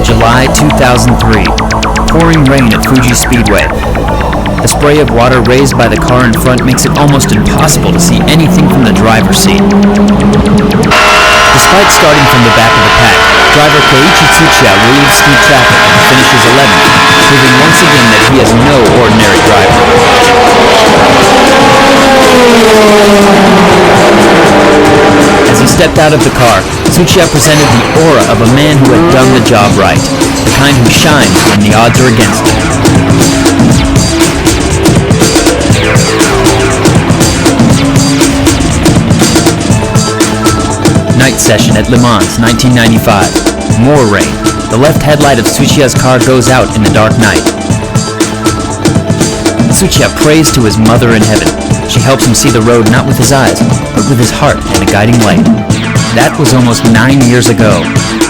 July 2003. Pouring rain at Fuji Speedway. The spray of water raised by the car in front makes it almost impossible to see anything from the driver's seat. Despite starting from the back of the pack, driver Keiichi Tsuchiya weaves steep traffic and finishes 11th, proving once again that he is no ordinary driver. As he stepped out of the car, Tsuchiya presented the aura of a man who had done the job right, the kind who shines when the odds are against him. Night session at Le Mans, 1995. More rain. The left headlight of Tsuchiya's car goes out in the dark night. Tsuchiya prays to his mother in heaven. She helps him see the road not with his eyes, but with his heart and a guiding light. That was almost 9 years ago.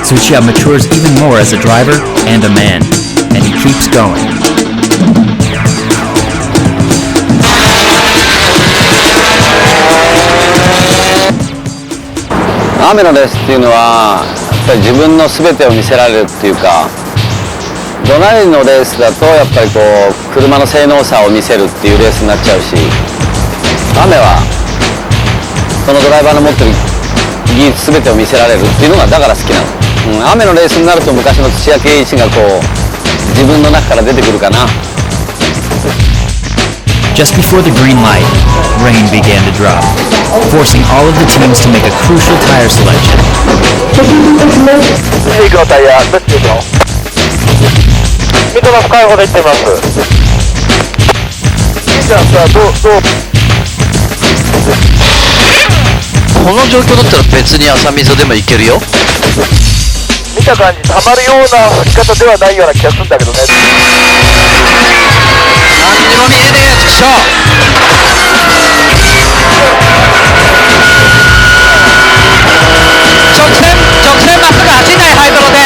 Tsuchiya matures even more as a driver and a man, and he keeps going. 雨のレースっていうのはやっぱり自分の全てを見せられるっていうか、怒鳴りのレースだとやっぱりこう車の性能差を見せるっていうレースになっちゃうし、雨はそのドライバーの持ってる技術全てを見せられるっていうのがだから好きなの、雨のレースになると昔の土屋圭一がこう自分の中から出てくるかな。Just before the green light, rain began to drop, forcing all of the teams to make a crucial tire selection. いい状態や、どっちでしょう。水の深い方で行ってます。いいじゃんさ、どうこの状況だったら別に浅溝でもいけるよ。見た感じ、溜まるような降り方ではないような気がするんだけどね。何にも見えねえやつくしょ。直線まっすぐ走んないハイドロで。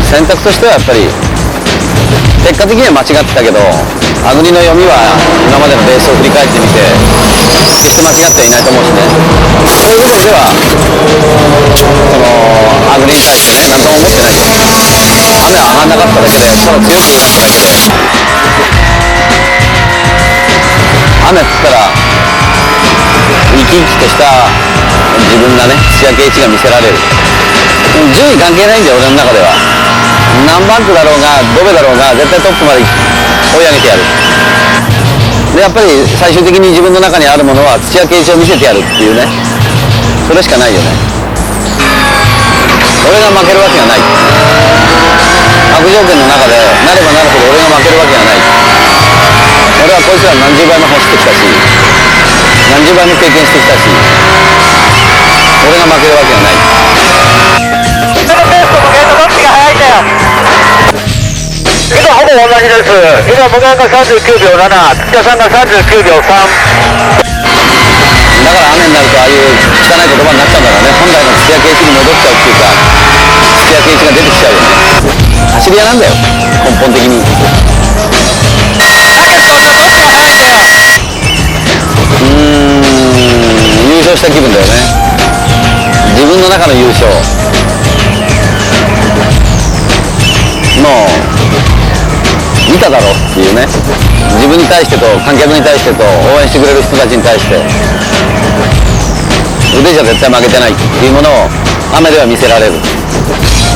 選択としてはやっぱり結果的には間違ってたけど、アグリの読みは今までのレースを振り返ってみて決して間違ってはいないと思うしね。そういう部分ではそのアグリに対してね何とも思ってないけど、雨は上がんなかっただけでただ強くなっただけで、雨降ったら生き生きとした自分がね土屋圭一が見せられる。順位関係ないんだよ俺の中では。何バンクだろうがドベだろうが絶対トップまで追い上げてやる。でやっぱり最終的に自分の中にあるものは土屋圭一を見せてやるっていうね、それしかないよね。俺が負けるわけがない。悪条件の中でなればなるほど俺が負けるわけがない。俺はこいつら何十倍も走ってきたし何十倍も経験してきたし、俺が負けるわけがない。そのペースと時計とどっちが速いんだよ。ぼ同じです。今、無限が39秒7、土屋さんが39秒3。だから雨になるとああいう汚い言葉になっちゃうんだろうね。本来の土屋圭一に戻っちゃうっていうか、土屋圭一が出てきちゃうよね。走り屋なんだよ、根本的に。優勝した気分だよね。自分の中の優勝。もう見ただろっていうね。自分に対してと観客に対してと応援してくれる人たちに対して腕じゃ絶対負けてないっていうものを雨では見せられる。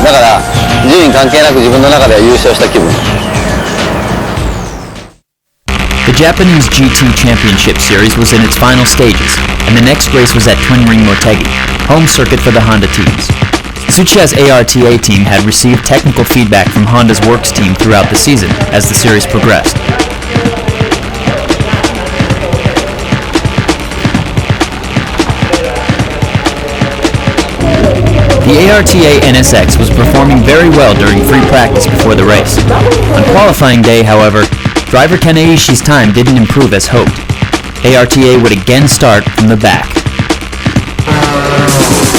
だから順位関係なく自分の中では優勝した気分。The Japanese GT Championship Series was in its final stages, and the next race was at Twin Ring Motegi, home circuit for the Honda teams. Tsuchiya's ARTA team had received technical feedback from Honda's works team throughout the season as the series progressed. The ARTA NSX was performing very well during free practice before the race. On qualifying day, however, driver Kaneishi's time didn't improve as hoped. ARTA would again start from the back.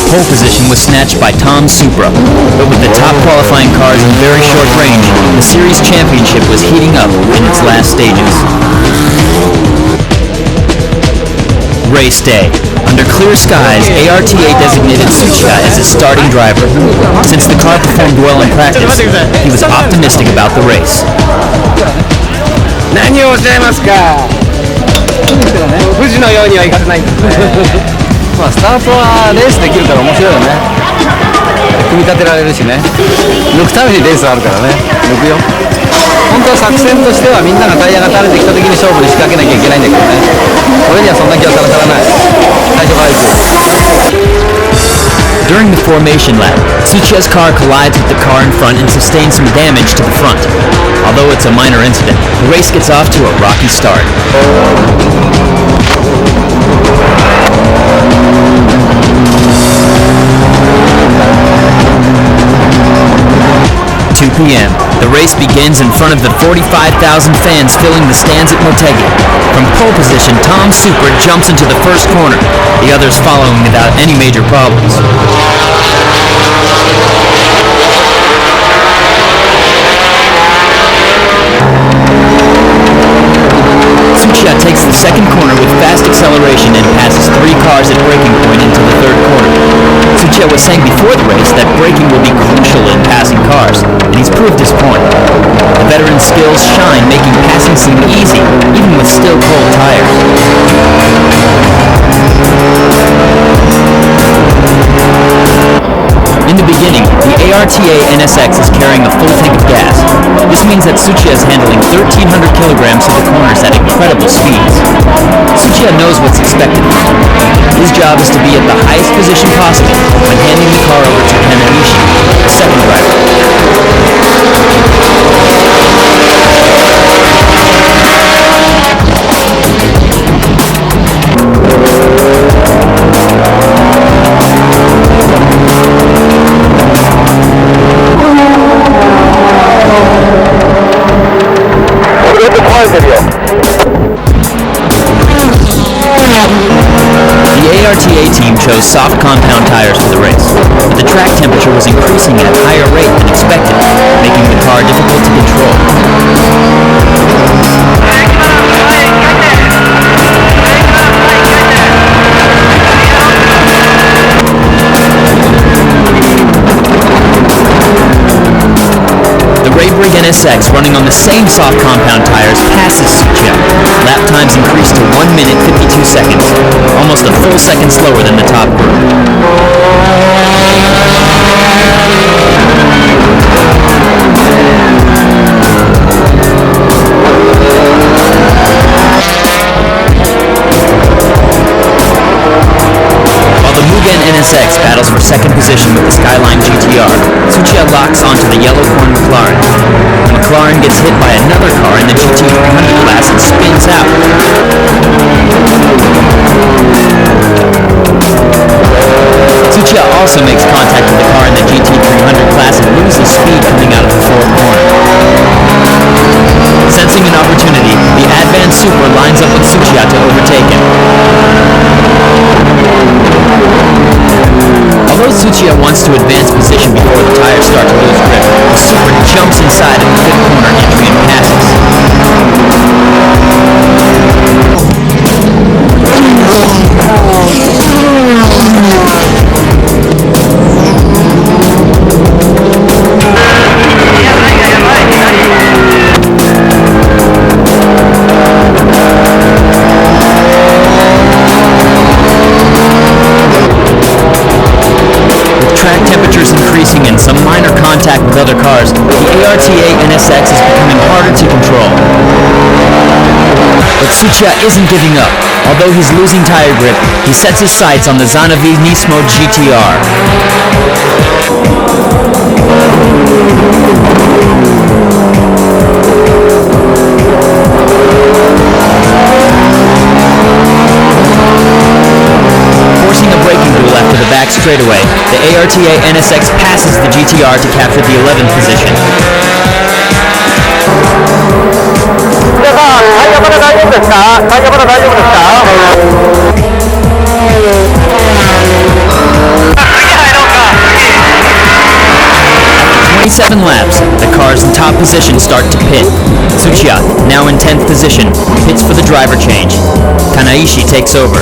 Pole position was snatched by Tom Supra, but with the top qualifying cars in very short range, the series championship was heating up in its last stages. Race day. Under clear skies, ARTA designated Tsuchiya as his starting driver. Since the car performed well in practice, he was optimistic about the race. 何をおっしゃいますか。富士のようにはいかせないんですね。まあスタートはレースできるから面白いよね。組み立てられるしね。抜くためにレースあるからね。抜くよ。本当は作戦としてはみんながタイヤが垂れてきた時に勝負に仕掛けなきゃいけないんだけどね。俺にはそんな気はさらさらない。最初から行く。During the formation lap, Tsuchiya's car collides with the car in front and sustains some damage to the front. Although it's a minor incident, the race gets off to a rocky start. 2 p.m. The race begins in front of the 45,000 fans filling the stands at Motegi. From pole position, Tom Supra jumps into the first corner, the others following without any major problems. Tsuchiya takes the second corner with fast acceleration and passes 3 cars at braking point into the third corner. Tsuchiya was saying before the race that braking will be crucial in passing cars, and he's proved his point. The veteran's skills shine, making passing seem easy, even with still cold tires. In the beginning, the ARTA NSX is carrying a full tank of gas. This means that Tsuchiya is handling 1,300 kilograms to the corners at incredible speeds. Tsuchiya knows what's expected of him. His job is to be at the highest position possible when handing the car over to Kaneishi, the second driver. The ARTA team chose soft compound tires for the race, but the track temperature was increasing at a higher rate than expected, making the car difficult to control. The Ray-Brig NSX running on the same soft compound tires passes Tsuchiya. Lap times increased to 1 minute 52 seconds, almost a full second slower than the top group. NSX battles for second position with the Skyline GTR. Tsuchiya locks onto the yellow-corn McLaren. The McLaren gets hit by another car in the GT300 class and spins out. Tsuchiya also makes contact with the car in the GT300 class and loses speed coming out of the fourth corner. wants to advance position before the tires start to lose grip. The Super jumps inside of the fifth corner entry and passes. Increasing and some minor contact with other cars, the ARTA NSX is becoming harder to control. But Tsuchiya isn't giving up. Although he's losing tire grip, he sets his sights on the Zanavi Nismo GTR. After the back straightaway, the ARTA NSX passes the GTR to capture the 11th position. 皆さん、タイヤまだ大丈夫ですか？タイヤまだ大丈夫ですか？次入ろうか。 27 laps, the cars in top position start to pit. Tsuchiya, now in 10th position, pits for the driver change. Kanaishi takes over.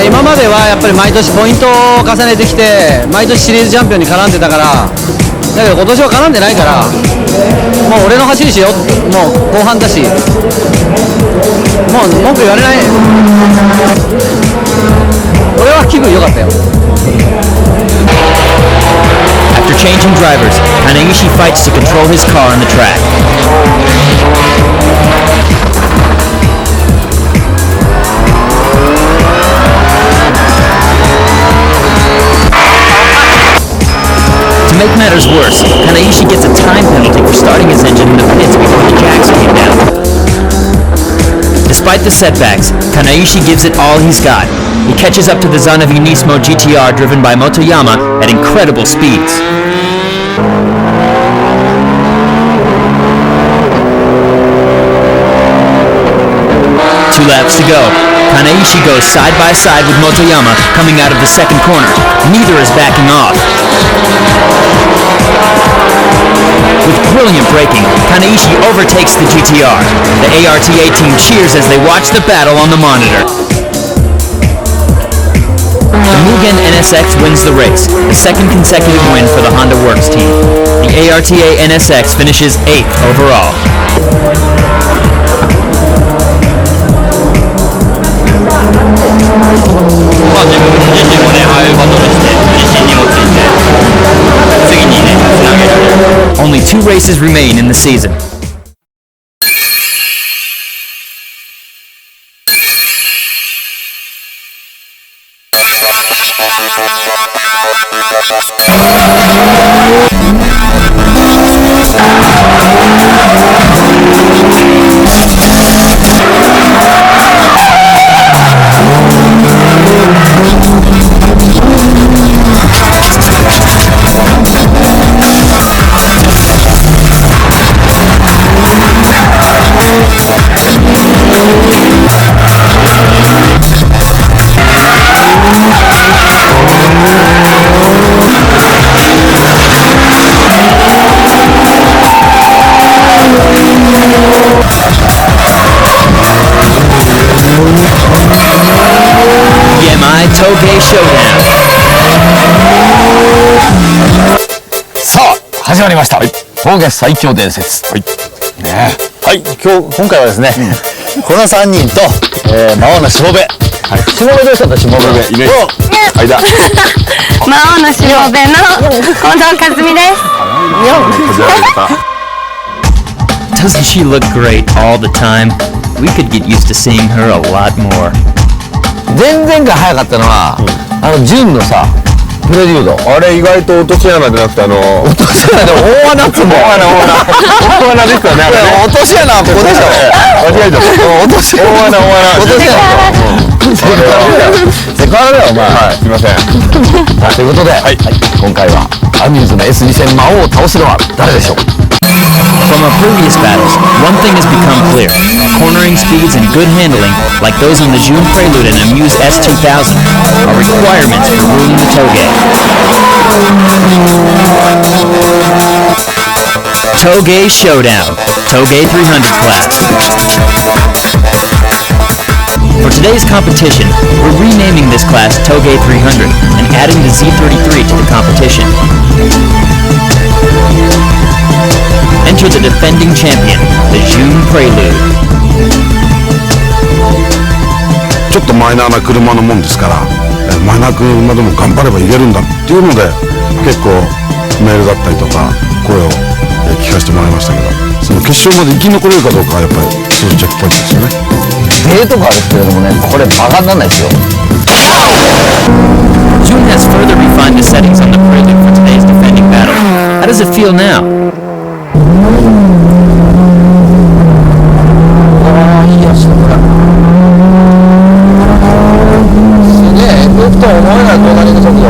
今まではやっぱり毎年ポイントを重ねてきて毎年シリーズチャンピオンに絡んでたから、だけど今年は絡んでないから、もう俺の走りしよう、もう後半だし、もう文句言われない。俺は気分良かったよ。 After changing drivers, Kanaishi fights to control his car on the track. To make matters worse, Kanaishi gets a time penalty for starting his engine in the pits before the jacks came down. Despite the setbacks, Kanaishi gives it all he's got. He catches up to the Zanavi Nismo GTR driven by Motoyama at incredible speeds. Two laps to go. Kanaishi goes side by side with Motoyama coming out of the second corner. Neither is backing off. With brilliant braking, Kanaishi overtakes the GTR. The ARTA team cheers as they watch the battle on the monitor. The Mugen NSX wins the race, the second consecutive win for the Honda Works team. The ARTA NSX finishes 8th overall. まあ自分自身もね、ああいうバトルして自信にもついて次にねつなげられる。 Only 2 races remain in the season. Toge Showdown. さあ始まりました、峠最強伝説。ね、はい、今回はですね、この3人と、魔王のしもべ、しもべどうしたんだ、しもべいね、間魔王のしもべの近藤和美です。Doesn't she look great all the time? We could get used to seeing her a lot more. 前々回早かったのは、ジュンのさ、プレリュード。あれ意外と落とし穴じゃなくて落とし穴で大穴っつうの。大穴ですよね。あれね落とし穴はここでしょ。間違えちゃった。落とし穴。大穴。落とし穴。セクハラだよお前。はい、すいません。ということで、今回はアミューズの S2000 魔王を倒すのは誰でしょう。 From our previous battles, one thing has become clear. Cornering speeds and good handling, like those on the June Prelude and Amuse S2000, are requirements for ruling the Toge. Toge Showdown, Toge 300 class. For today's competition, we're renaming this class Toge 300 and adding the Z33 to the competition. Enter the defending champion, the June Prelude. ちょっとマイナーな車のもんですから、マイナーな車でも頑張ればいけるんだっていうので、結構メールだったりとか声を聞かせてもらいましたけど、その決勝まで生き残れるかどうかがやっぱりそういうチェックポイントですよね。デートがあるっていうのもね、これバカにならないですよ。June has further refined the settings on the Prelude for today's defending battle. How does it feel now? いいやつだこれ。すげえ FF とは思えない隣の速度。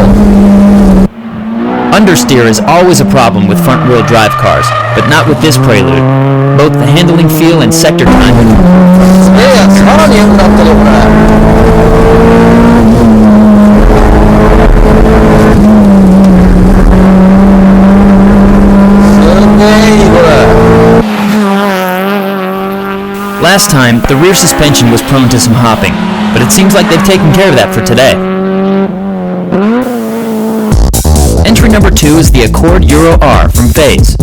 Understeer is always a problem with front-wheel drive cars, but not with this Prelude. Both the handling feel and sector time. すげえやつ、さらに良くなったよこれ。Last time, the rear suspension was prone to some hopping, but it seems like they've taken care of that for today. Entry number 2 is the Accord Euro R from Phase.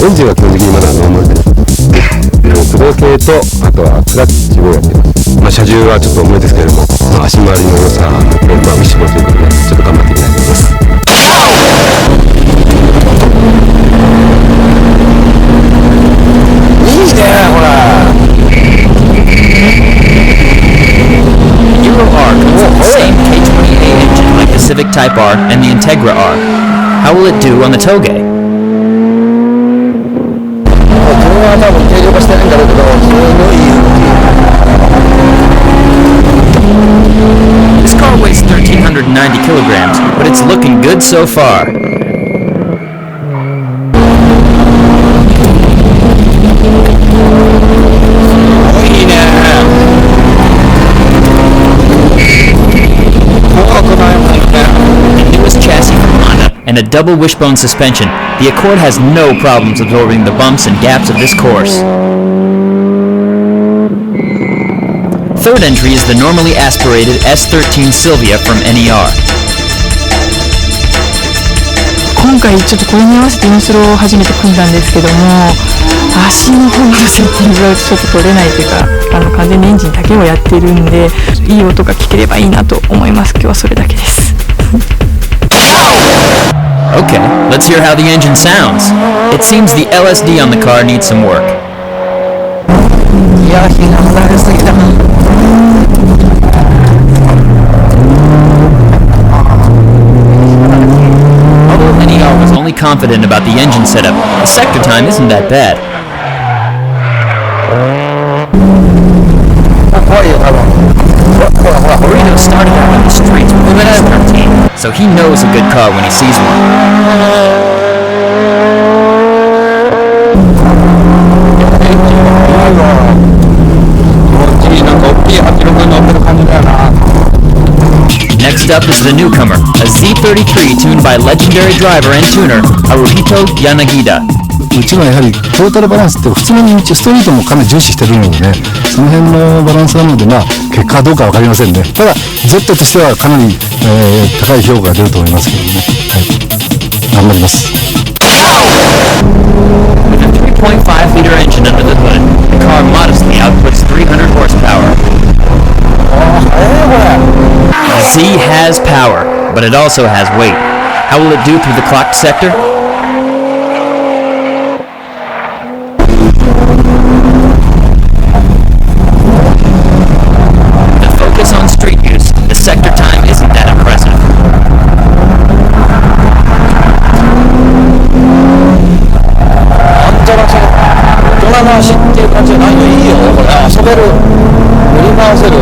エンジンは基本的にまだノーマルです。駆動系とあとはクラッチをやっています。車重はちょっと重いですけれども、足回りの良さを見せてということでちょっと頑張っていきたいと思います。いいねほら。The Euro R comes with the same K20A engine like the Civic Type R and the Integra R. How will it do on the Toge? これは多分軽量化してないんだろうけど、すごいいい動き。This car weighs 1,390 kilograms, but it's looking good so far. And a double wishbone suspension, the Accord has no problems absorbing the bumps and gaps of this course. Third entry is the normally aspirated S13 Silvia from NER. 今回ちょっとこれに合わせてインスロを初めて組んだんですけども、足の方のセッティングがちょっと取れないというか、完全にエンジンだけをやっているんで、いい音が聞ければいいなと思います。今日はそれだけです。Okay, let's hear how the engine sounds. It seems the LSD on the car needs some work. いや、火が離れすぎだな。Although NER was only confident about the engine setup, the sector time isn't that bad. 怖いよ、多分。ほらほらほら。Burrito started out on the streets with an S13, so he knows a good car when he sees one. なんか大きい86に乗ってる感じだよな。 Next up is the newcomer, a Z33 tuned by legendary driver and tuner, Haruhito Yanagida. うちはやはりトータルバランスって普通の道ストリートもかなり重視してるのでね、その辺のバランスなので、まあ結果はどうか分かりませんね。ただ Z としてはかなり、高い評価が出ると思いますけどね。はい、頑張ります。 With a 3.5-liter engine under the hood, the car modestly outputs 300 horsepower. Z has power, but it also has weight. How will it do through the clocked sector? The focus on street use, the sector time べる振り回せる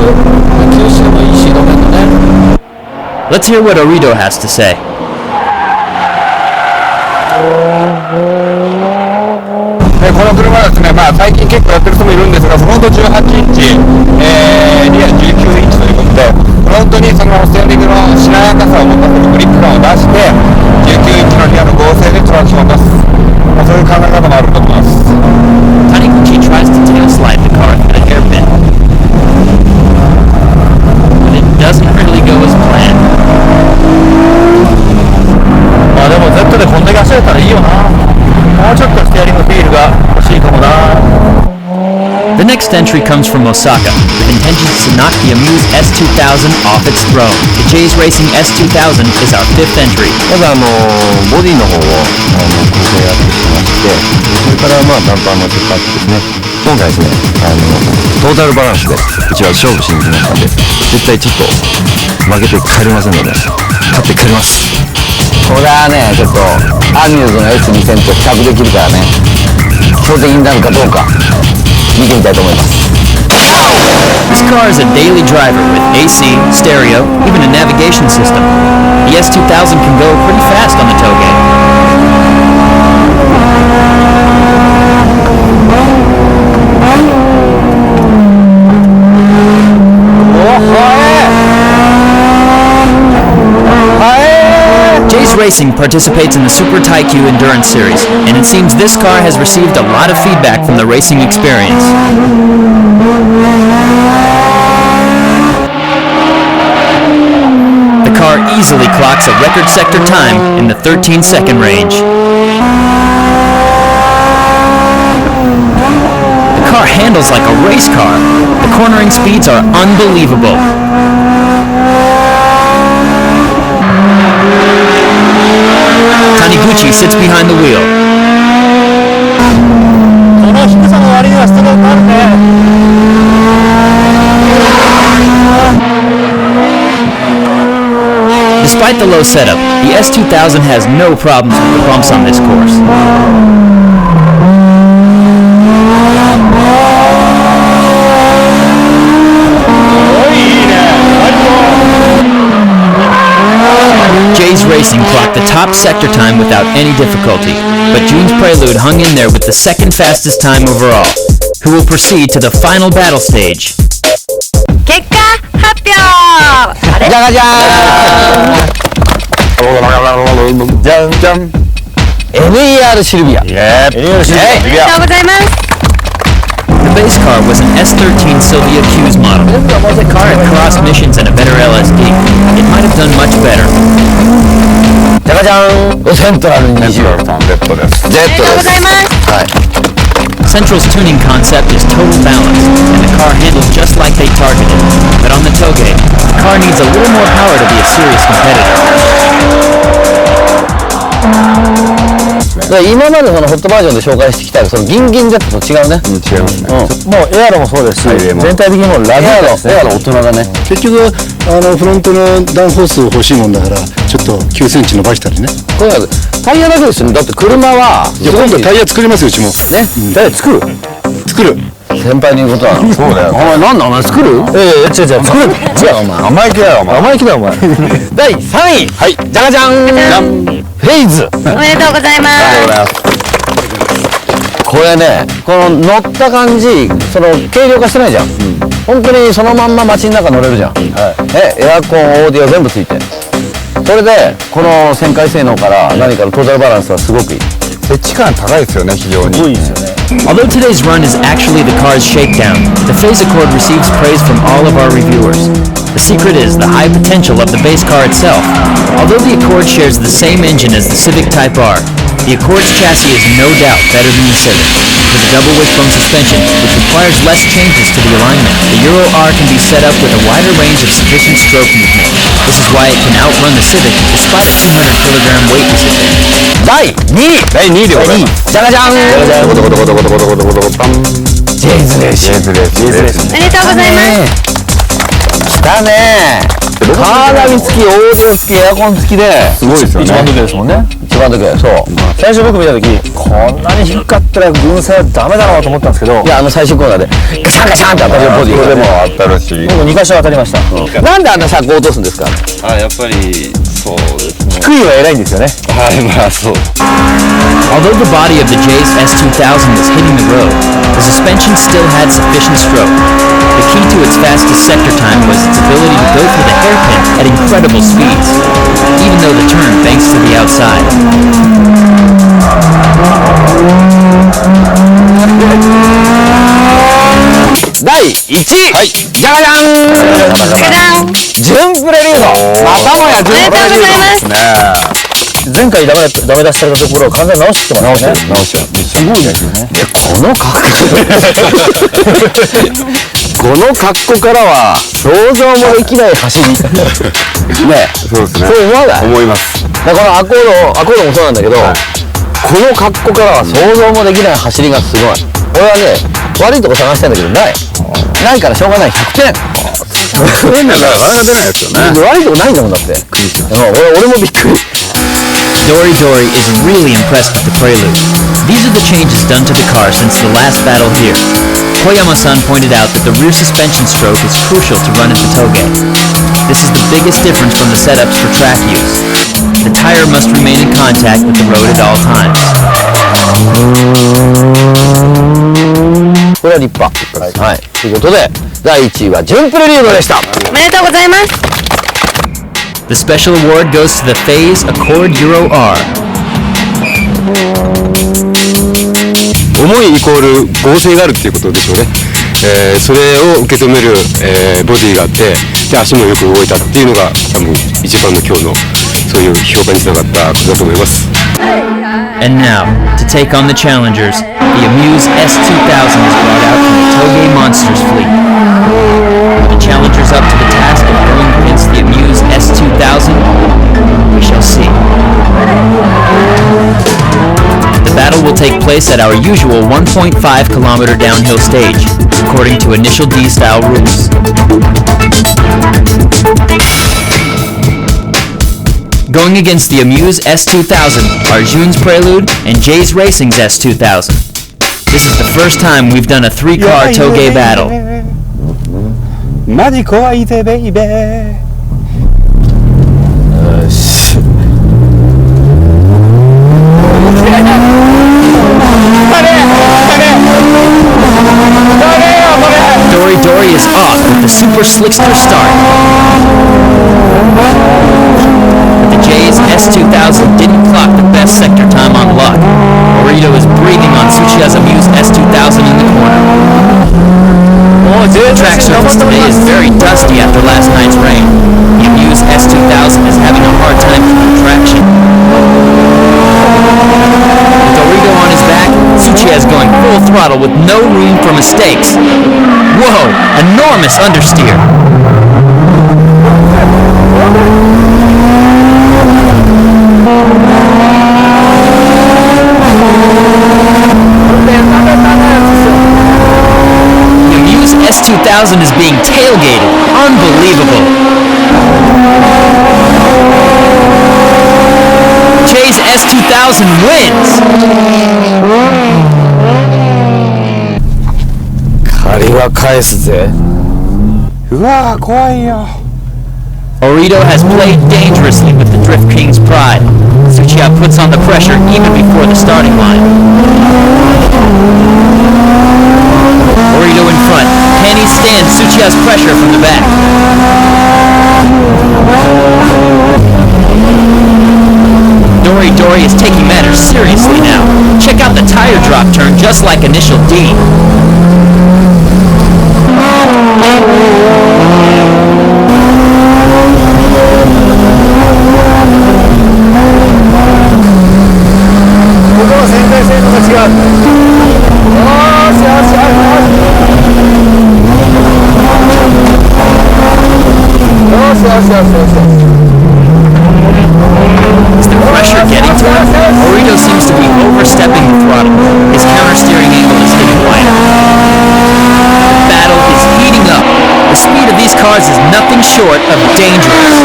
吸収のいいシード面だね。 Let's hear what Orito has to say. この車はですね、最近結構やってる人もいるんですが、フロント18インチ、リア19インチということで、フロントにそのステアリングのしなやかさを持たせるグリップ感を出して、19インチのリアの合成でトラクションを出す、そういう考え方もあると思います。Taniguchi tries to tail slide the car through the hairpin, but it doesn't really go as planned. でも Z でこんだけ走れたらいいよな。もうちょっとステアリングフィールが欲しいかもな。 The next entry comes from Osaka, with intentions to knock the Amuse S2000 off its throne. The J's Racing S2000 is our 5th entry. まずボディの方を構成アップしまして、それからダンパーのセットアップですね。今回ですね、トータルバランスでうちは勝負しに来ましたんで、絶対ちょっと負けて帰れませんので、勝って帰ります。これはね、ちょっとアミューズの S2000 と比較できるからね、標的になるかどうか見てみたいと思います。 This car is a daily driver with AC, stereo, even a navigation system. The S2000 can go pretty fast on the toge. J's Racing participates in the Super Taikyu Endurance Series, and it seems this car has received a lot of feedback from the racing experience. The car easily clocks a record sector time in the 13-second range. The car handles like a race car. The cornering speeds are unbelievable. Taniguchi sits behind the wheel. この低さの割にはストロークあるね。 Despite the low setup, the S2000 has no problems with the bumps on this course. J's Racing clocked the top sector time without any difficulty, but June's Prelude hung in there with the second fastest time overall, who will proceed to the final battle stage. 結果発表。あれ？じゃがじゃーん。じゃんじゃん。NER シルビア。NER シルビア。おめでとうございます。 The base car was an S13 Sylvia Q's model. The car had cross missions and a better LSD. It might have done much better. じゃがじゃーん。セントラル20。Z です。おめでとうございます。はい。 Central's tuning concept is total balance, and the car handles just like they targeted. But on the Toge, the car needs a little more power to be a serious competitor. 今までそのホットバージョンで紹介してきたそのギンギン Z と違うね。違いますね。もうエアロもそうですし、全体的にもラグですね。エアロ大人だね。結局フロントのダウンフォース欲しいもんだからちょっと9センチ伸ばしたりね。これタイヤだけですよね。だって車は今度タイヤ作りますようちも。ね。タイヤ作る。先輩に言うことはそうだよ。お前なんだお前作る？違う作る。違うお前生意気だよお前。生意気だよお前。第3位。はい。じゃがじゃん。フェイズ。おめでとうございます。これね、この乗った感じ、その軽量化してないじゃん。本当にそのまんま街の中乗れるじゃん。エアコン、オーディオ全部ついて。それでこの旋回性能から何かのトータルバランスはすごくいい。エッジ感高いですよね、非常に。すごいですよね。Although today's run is actually the car's shakedown, the Phase Accord receives praise from all of our reviewers. The secret is the high potential of the base car itself. Although the Accord shares the same engine as the Civic Type R, the Accord's chassis is no doubt better than the Civic. With a double wishbone suspension, which requires less changes to the alignment, the Euro R can be set up with a wider range of sufficient stroke movement. This is why it can outrun the Civic despite a 200-kilogram weight disadvantage. 第2位でございます。じゃがじゃん。ジェイズレーシング。おめでとうございます。来たね。カーナビ付き、オーディオ付き、エアコン付きで。すごいですよね。一番人気ですもんね。一一番時はそう最初僕見た時こんなに低かったら軍差はダメだろうと思ったんですけどいや最終コーナーでガシャンガシャンって当たるボディこれでも当たるし僕2箇所当たりました、なんであんな車高落とすんですかやっぱりそうですね低いは偉いんですよねまあそう Although the body of the J's S2000 was hitting the road, the suspension still had sufficient stroke. The key to its fastest sector time was its ability to go through the hairpin at incredible speeds, even though the turn banks to the outside. 第1位、はい、じゃがじゃん準プレリュードまたもや準プレリュードですね前回ダメ出しされたところを完全に直してきてますね直しはすごいですよねこの格好この格好からは想像もできない走りねそうですねそう思わない思いますこのアコードもそうなんだけど、この格好からは想像もできない走りがすごい俺はね悪いとこ探してんだけどないからしょうがない100点そういうのだから出ないですよね悪いとこないんだもんだって俺もびっくりDory Dory is really impressed with the Prelude. These are the changes done to the car since the last battle here. Koyama-san pointed out that the rear suspension stroke is crucial to run into toge. This is the biggest difference from the setups for track use. The tire must remain in contact with the road at all times. これは立派はい、ということで第1位は準プレリュードでしたおめでとうございます The special award goes to the Phase Accord Euro R. 思いイコール合成があるっていうことでしょうね、それを受け止める、ボディがあってで足もよく動いたっていうのが多分一番の今日のそういう評価につながったことだと思います And now, to take on the challengers, the Amuse S2000 is brought out from the Toge Monsters fleet. Are the challengers up to the task of going against the Amuse S2000? We shall see. The battle will take place at our usual 1.5 kilometer downhill stage, according to initial D-style rules. Going against the Amuse S2000 are Jun's Prelude and Jay's Racing's S2000. This is the first time we've done a 3-car Toge battle. マジ怖いぜベイベーよし Dory Dory is off with the super slickster start. But the J's S2000 didn't clock the best sector time on luck. Orito is breathing on Tsuchiya's Amuse S2000 in the corner. The track surface today is very dusty after last night's rain. The Amuse S2000 is having a hard time keeping traction. With Orito on his back, Tsuchiya is going full throttle with no room for mistakes. Whoa! Enormous understeer! The Amuse S2000 is being tailgated. Unbelievable! Jay's S2000 wins! 借りは返すぜうわー怖いよ Orito has played dangerously with the Drift King's pride. Tsuchiya puts on the pressure even before the starting line. Orito in front. Can he stand Tsuchiya's pressure from the back? Dory Dory is taking matters seriously now. Check out the tire drop turn just like Initial D. Is the pressure getting to him? Orito seems to be overstepping the throttle. His counter-steering angle is getting wider. The battle is heating up. The speed of these cars is nothing short of dangerous.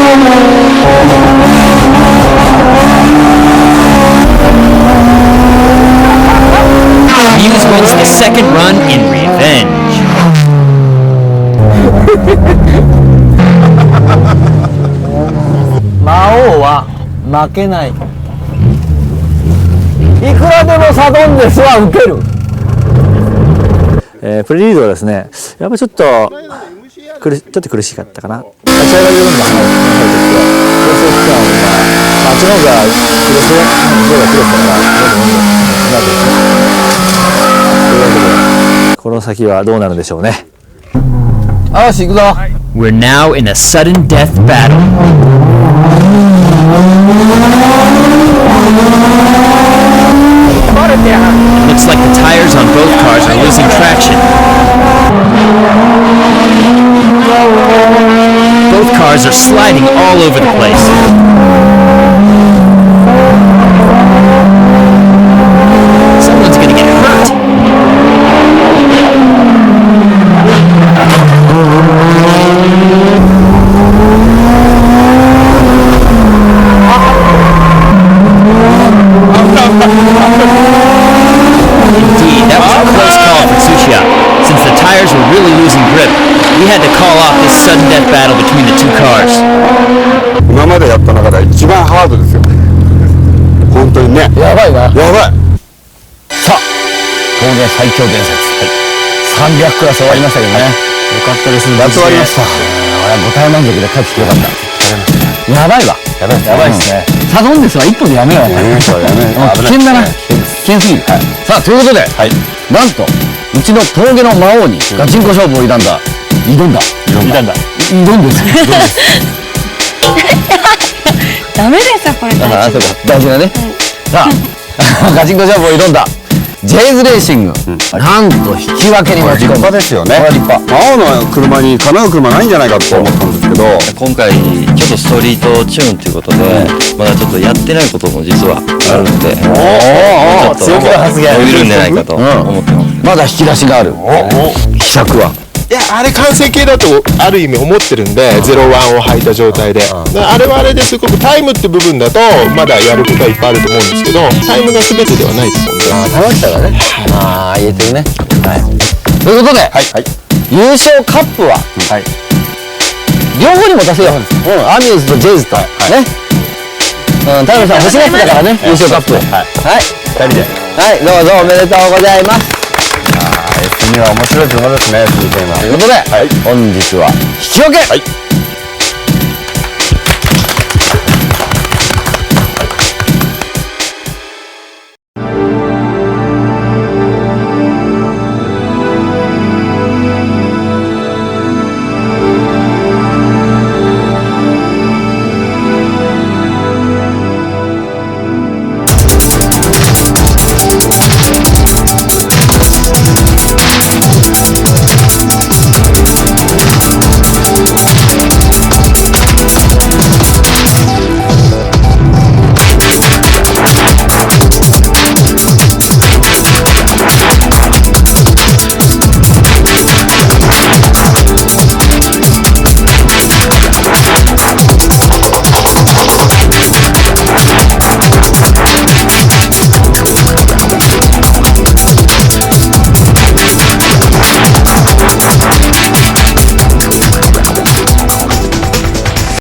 wins the second run in revenge. 魔王は負けない。いくらでもサドンデスは受ける。プレリードはですね、やっぱちょっと苦しかったかな。立ち上がり4番入るときは調整期間はあっちの方がクロスがクロスだからなるですね。というわけでこの先はどうなるんでしょうね。よし行くぞ。 We're now in a sudden death battle. Looks like the tires on both cars are losing traction. Both cars are sliding all over the place. Someone's gonna get hurt. Indeed, that was a close call for Tsuchiya. Since the tires were really losing grip, we had to call off this sudden death battle between the two cars. 今までやった中で一番ハードですよ。本当にね。やばいな。やばい。さあ、当然最強伝説。300クラス終わりましたけどね。よかったですね。やっと終わりました。俺は5体満足で帰ってきてよかった。やばいわ。やばいですね。サドンデスは1本でやめよう。やめましょう。危険だな。危険すぎる。さあということで、なんとうちの峠の魔王にガチンコ勝負を挑んだ。挑んです。ダメですよこれ。ああそうか大事なね。さあガチンコ勝負を挑んだジェイズレーシング、なんと引き分けに持ち込む。立派ですよね。これは立派。青の車にかなう車ないんじゃないかと思ったんですけど、今回ちょっとストリートチューンということで、まだちょっとやってないことも実はあるので、強気な発言伸びるんじゃないかと思ってます。まだ引き出しがある。秘策は。いやあれ完成形だとある意味思ってるんで、01を履いた状態で、あれはあれですごくタイムって部分だとまだやることはいっぱいあると思うんですけど、タイムが全てではないと思うんで。楽しさがね、言えてるね。ということで、優勝カップは両方に持たせよう。アミューズとジェイズとね。太郎さん欲しがってたからね、優勝カップ。はい、2人で。はい、どうぞおめでとうございます。S2は面白い車ですね、ということで、本日は引き分け。